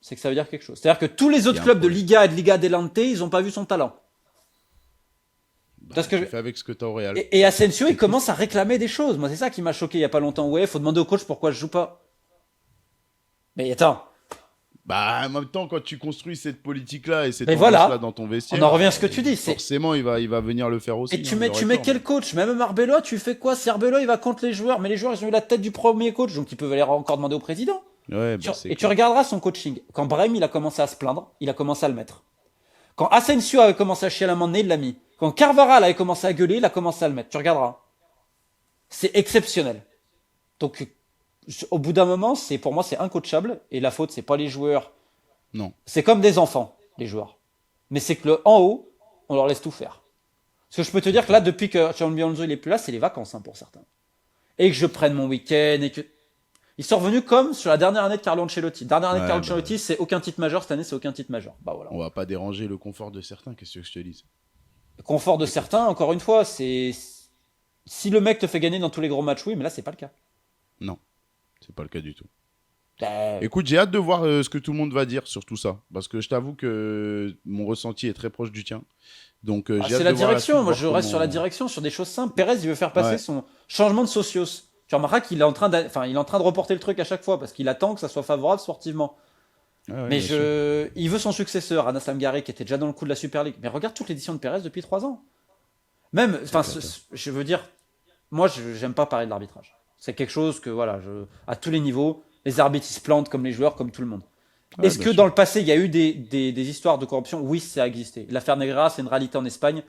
A: c'est que ça veut dire quelque chose. C'est-à-dire que tous les
B: Il y
A: autres
B: a un
A: clubs de
B: problème.
A: Liga et de Liga Adelante, ils ont pas vu son talent.
B: Bah,
A: Parce que
B: tu fais avec ce que t'as au Real.
A: et Asensio, il commence à réclamer des choses. Moi, c'est ça qui m'a choqué il y a pas longtemps. Ouais, faut demander au coach pourquoi je joue pas. Mais attends,
B: Bah, en même temps, quand tu construis cette politique-là et cette
A: Mais voilà.
B: ambiance-là dans ton vestiaire,
A: on en revient à ce que tu dis.
B: forcément, il va venir le faire aussi.
A: Et tu
B: hein,
A: mets,
B: il
A: tu
B: aurait
A: mets
B: tort,
A: quel coach? Même Arbeloa, tu fais quoi? Si Arbeloa, il va contre les joueurs, mais les joueurs, ils ont eu la tête du premier coach, donc ils peuvent aller encore demander au président.
B: mais- Ouais, bah, c'est
A: Et tu
B: clair.
A: regarderas son coaching. Quand Brahim, il a commencé à se plaindre, il a commencé à le mettre. Quand Asensio avait commencé à chier à la main de nez, il l'a mis. Quand Carvajal avait commencé à gueuler, il a commencé à le mettre. Tu regarderas. C'est exceptionnel. Donc, au bout d'un moment, pour moi, c'est incoachable. Et la faute, c'est pas les joueurs.
B: Non.
A: C'est comme des enfants, les joueurs. Mais c'est que en haut, on leur laisse tout faire. Parce que je peux te dire que là, depuis que Xabi Alonso il est plus là, c'est les vacances hein, pour certains. Et que je prenne mon week-end et que ils sont revenus comme sur la dernière année de Carlo Ancelotti. Dernière année de
B: Ouais,
A: Carlo
B: bah,
A: Ancelotti, c'est aucun titre majeur. Cette année, c'est aucun titre majeur. Bah voilà.
B: On va pas déranger le confort de certains, qu'est-ce que je te dise?
A: Le confort de certains, encore une fois, c'est si le mec te fait gagner dans tous les gros matchs, oui, mais là, c'est pas le cas.
B: Non, c'est pas le cas du tout.
A: Bah,
B: Écoute, j'ai hâte de voir ce que tout le monde va dire sur tout ça. Parce que je t'avoue que mon ressenti est très proche du tien. Donc, j'ai hâte
A: c'est
B: de
A: la
B: voir
A: direction.
B: suite,
A: Moi,
B: voir
A: je reste sur la
B: comment-
A: direction, sur des choses simples. Pérez, il veut faire passer
B: Ouais.
A: son changement de socios. Tu remarqueras qu'il est en train de reporter le truc à chaque fois parce qu'il attend que ça soit favorable sportivement.
B: Ah ouais,
A: Mais
B: bien sûr.
A: il veut son successeur, Anas Lamgari, qui était déjà dans le coup de la Super League. Mais regarde toute l'édition de Perez depuis 3 ans. Même,
B: C'est
A: enfin,
B: cata.
A: je veux dire, moi, j'aime pas parler de l'arbitrage. C'est quelque chose que, voilà, à tous les niveaux, les arbitres, ils se plantent comme les joueurs, comme tout le monde.
B: Ouais,
A: Est-ce
B: bien
A: que dans
B: sûr.
A: le passé, il y a eu des histoires de corruption? Oui, ça a existé. L'affaire Negreira, c'est une réalité en Espagne.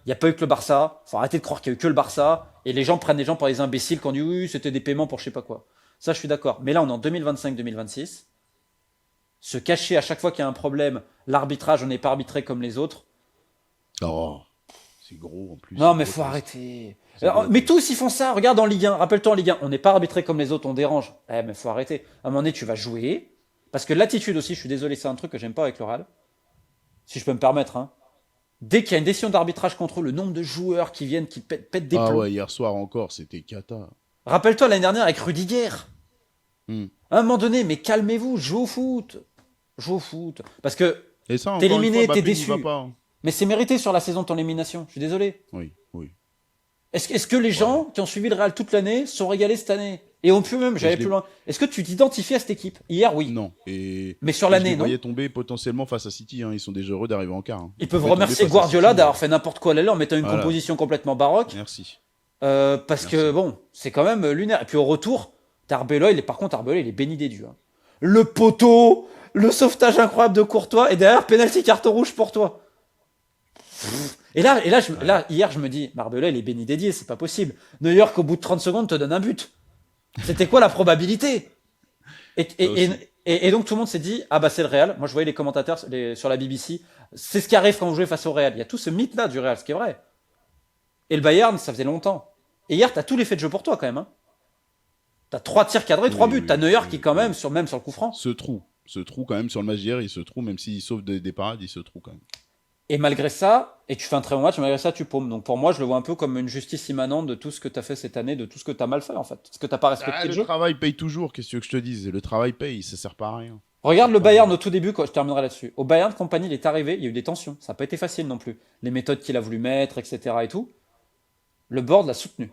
A: Il n'y a pas eu que le Barça. Faut arrêter de croire qu'il y a eu que le Barça. Et les gens prennent les gens pour des imbéciles quand on dit oui, c'était des paiements pour je sais pas quoi. Ça, je suis d'accord. Mais là, on est en 2025-2026. Se cacher à chaque fois qu'il y a un problème, l'arbitrage, on n'est pas arbitré comme les autres.
B: Oh, c'est gros en plus,
A: Non,
B: c'est
A: mais faut
B: grotesque.
A: arrêter.
B: C'est
A: Mais
B: grotesque.
A: tous, ils font ça. Regarde en Ligue 1. Rappelle-toi en Ligue 1. On n'est pas arbitré comme les autres, on dérange. Eh, mais faut arrêter. À un moment donné, tu vas jouer. Parce que l'attitude aussi, je suis désolé, c'est un truc que j'aime pas avec le Real. Si je peux me permettre, hein. Dès qu'il y a une décision d'arbitrage contre eux, le nombre de joueurs qui viennent, qui pètent des
B: Ah
A: plombs.
B: ouais, hier soir encore, c'était cata.
A: Rappelle-toi l'année dernière avec Rudiger.
B: Hmm.
A: À un moment donné, mais calmez-vous, joue au foot. Joue au foot. Parce que
B: Et ça,
A: t'es
B: encore une fois,
A: éliminé, t'es
B: Mbappé n'y va
A: déçu.
B: pas, hein.
A: Mais c'est mérité sur la saison de ton élimination. Je suis désolé.
B: Oui, oui.
A: Est-ce que les
B: Ouais.
A: gens qui ont suivi le Real toute l'année sont régalés cette année? Et ont pu même,
B: Et
A: j'allais
B: je
A: plus
B: l'ai...
A: loin. Est-ce que tu t'identifies à cette équipe? Hier, oui.
B: Non. Et...
A: Mais sur
B: et je les
A: l'année, non?
B: voyais tomber potentiellement face à City, hein. Ils sont déjà heureux d'arriver en quart, hein.
A: Ils
B: Ils
A: peuvent
B: pouvaient tomber
A: remercier
B: face à
A: Guardiola
B: City.
A: d'avoir fait n'importe quoi là en mettant une
B: Voilà.
A: composition complètement baroque.
B: Merci.
A: Parce que,
B: Merci.
A: bon, c'est quand même lunaire. Et puis au retour, par contre, Arbeloa, il est béni des dieux, hein. Le poteau, le sauvetage incroyable de Courtois, et derrière, penalty carton rouge pour toi.
B: Ouais.
A: Hier, je me dis, Arbeloa, il est béni des dieux, c'est pas possible. Neuer, qu'au bout de 30 secondes, te donne un but. C'était quoi la probabilité? et,
B: Ça
A: et,
B: aussi.
A: et donc tout le monde s'est dit, ah bah c'est le Real. Moi, je voyais les commentateurs sur la BBC. C'est ce qui arrive quand vous jouez face au Real. Il y a tout ce mythe-là du Real, ce qui est vrai. Et le Bayern, ça faisait longtemps. Et hier, t'as tous les faits de jeu pour toi quand même, hein. T'as 3 tirs cadrés, 3
B: Oui,
A: buts. T'as
B: oui,
A: Neuer qui,
B: oui,
A: quand même,
B: oui.
A: même sur le coup franc.
B: Ce trou quand même sur le match d'hier, il se trouve, même s'il sauve des parades, il se trouve quand même.
A: Et malgré ça, et tu fais un très bon match, malgré ça, tu paumes. Donc pour moi, je le vois un peu comme une justice immanente de tout ce que t'as fait cette année, de tout ce que t'as mal fait en fait. Parce que t'as pas
B: Ah,
A: respecté le
B: le
A: jeu.
B: travail paye toujours, qu'est-ce que tu veux que je te dise? Le travail paye, ça sert pas à rien. Ça
A: Regarde
B: sert
A: le
B: pas à
A: Bayern
B: rien.
A: au tout début, quand je terminerai là-dessus. Au Bayern, Compagnie, il est arrivé, il y a eu des tensions. Ça n'a pas été facile non plus. Les méthodes qu'il a voulu mettre, etc. et tout. Le board l'a soutenu.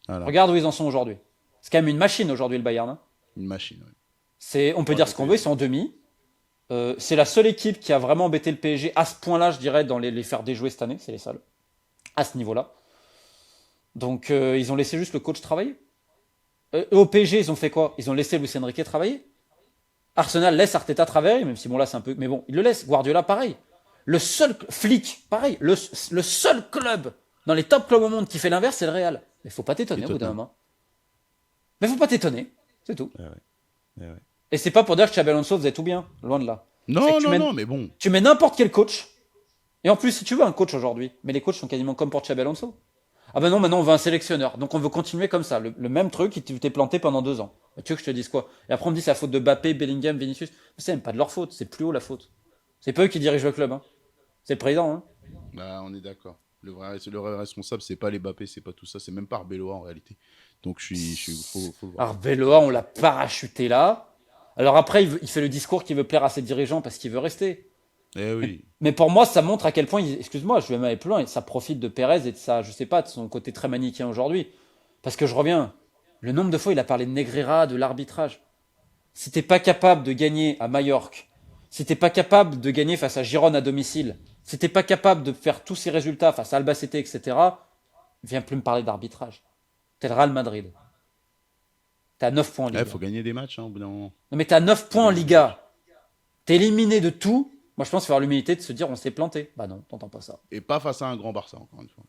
B: Voilà,
A: Regarde où ils en sont aujourd'hui. C'est quand même une machine aujourd'hui, le Bayern, hein.
B: une machine. Ouais.
A: On peut
B: Ouais,
A: dire ce qu'on veut, ils sont en demi. C'est la seule équipe qui a vraiment embêté le PSG à ce point-là, je dirais, dans les faire déjouer cette année. C'est les seuls. À ce niveau-là. Donc, ils ont laissé juste le coach travailler. Au PSG, ils ont fait quoi? Ils ont laissé Luis Enrique travailler. Arsenal laisse Arteta travailler, même si bon, là, c'est un peu. Mais bon, il le laisse. Guardiola, pareil. Le seul. Flick, pareil. Le seul club dans les top clubs au monde qui fait l'inverse, c'est le Real. Mais faut pas
B: Et
A: t'étonner au bout d'un
B: Tottenham.
A: moment. Mais faut pas t'étonner. C'est tout.
B: Ouais, ouais. Ouais, ouais.
A: Et c'est pas pour dire que Xabi Alonso faisait tout bien. Loin de là. C'est que
B: Non, non, non, mais bon.
A: tu mets n'importe quel coach. Et en plus, si tu veux un coach aujourd'hui, mais les coachs sont quasiment comme pour Xabi Alonso. Ah ben non, maintenant on veut un sélectionneur. Donc on veut continuer comme ça. Le même truc, tu t'es planté pendant 2 ans. Tu veux que je te dise quoi? Et après on me dit c'est la faute de Mbappé, Bellingham, Vinicius. Mais c'est même pas de leur faute, c'est plus haut la faute. C'est pas eux qui dirigent le club, hein. C'est le président, hein.
B: Bah, on est d'accord. Le vrai responsable, c'est pas les Mbappé, c'est pas tout ça, c'est même pas Arbeloa en réalité. Donc faut le voir.
A: Alors Veloa, on l'a parachuté là. Alors après, il fait le discours qu'il veut plaire à ses dirigeants parce qu'il veut rester.
B: Eh oui.
A: Mais pour moi, ça montre à quel point, excuse-moi, je vais même aller plus loin, ça profite de Pérez et de ça, je sais pas, de son côté très manichéen aujourd'hui. Parce que je reviens, le nombre de fois il a parlé de Negreira, de l'arbitrage. Si t'es pas capable de gagner à Majorque, si t'es pas capable de gagner face à Girone à domicile, si t'es pas capable de faire tous ces résultats face à Albacete, etc., viens plus me parler d'arbitrage. T'es le Real Madrid. T'es à 9 points en
B: Il
A: Liga.
B: faut gagner des matchs, hein, au bout d'un moment.
A: Non mais t'es à 9
B: Faut
A: points en
B: gagner des matchs.
A: Liga. T'es éliminé de tout. Moi je pense qu'il faut avoir l'humilité de se dire on s'est planté. Bah non, t'entends pas ça.
B: Et pas face à un grand Barça, encore une fois.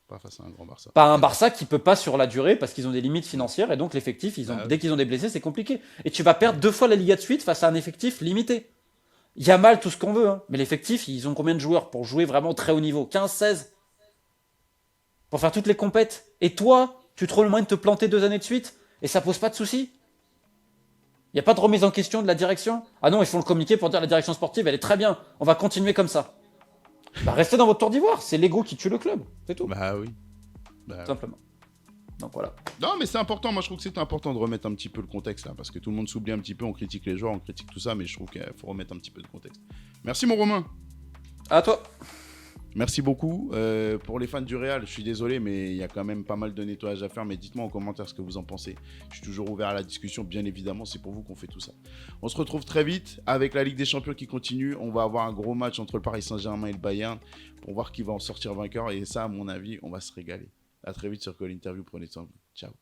B: Pas face à un grand Barça.
A: Pas un
B: On est
A: Barça
B: d'accord.
A: qui peut pas sur la durée parce qu'ils ont des limites financières et donc l'effectif,
B: Bah
A: dès
B: oui.
A: qu'ils ont des blessés, c'est compliqué. Et tu vas perdre 2 fois la Liga de suite face à un effectif limité. Il y a mal tout ce qu'on veut, hein. Mais l'effectif, ils ont combien de joueurs pour jouer vraiment au très haut niveau? 15, 16? Pour faire toutes les compètes. Et toi, tu trouves le moyen de te planter 2 années de suite et ça pose pas de soucis? Il n'y a pas de remise en question de la direction? Ah non, ils font le communiqué pour dire la direction sportive, elle est très bien, on va continuer comme ça. Bah restez dans votre tour d'ivoire, c'est l'ego qui tue le club, c'est tout,
B: Bah oui. Bah
A: tout
B: oui.
A: simplement. Donc voilà.
B: Non, mais c'est important. Moi, je trouve que c'est important de remettre un petit peu le contexte là. Parce que tout le monde s'oublie un petit peu. On critique les joueurs, on critique tout ça. Mais je trouve qu'il faut remettre un petit peu de contexte. Merci, mon Romain.
A: À toi.
B: Merci beaucoup. Pour les fans du Real, je suis désolé, mais il y a quand même pas mal de nettoyage à faire. Mais dites-moi en commentaire ce que vous en pensez. Je suis toujours ouvert à la discussion, bien évidemment. C'est pour vous qu'on fait tout ça. On se retrouve très vite avec la Ligue des Champions qui continue. On va avoir un gros match entre le Paris Saint-Germain et le Bayern pour voir qui va en sortir vainqueur. Et ça, à mon avis, on va se régaler. À très vite sur Call Interview. Prenez soin de vous. Ciao.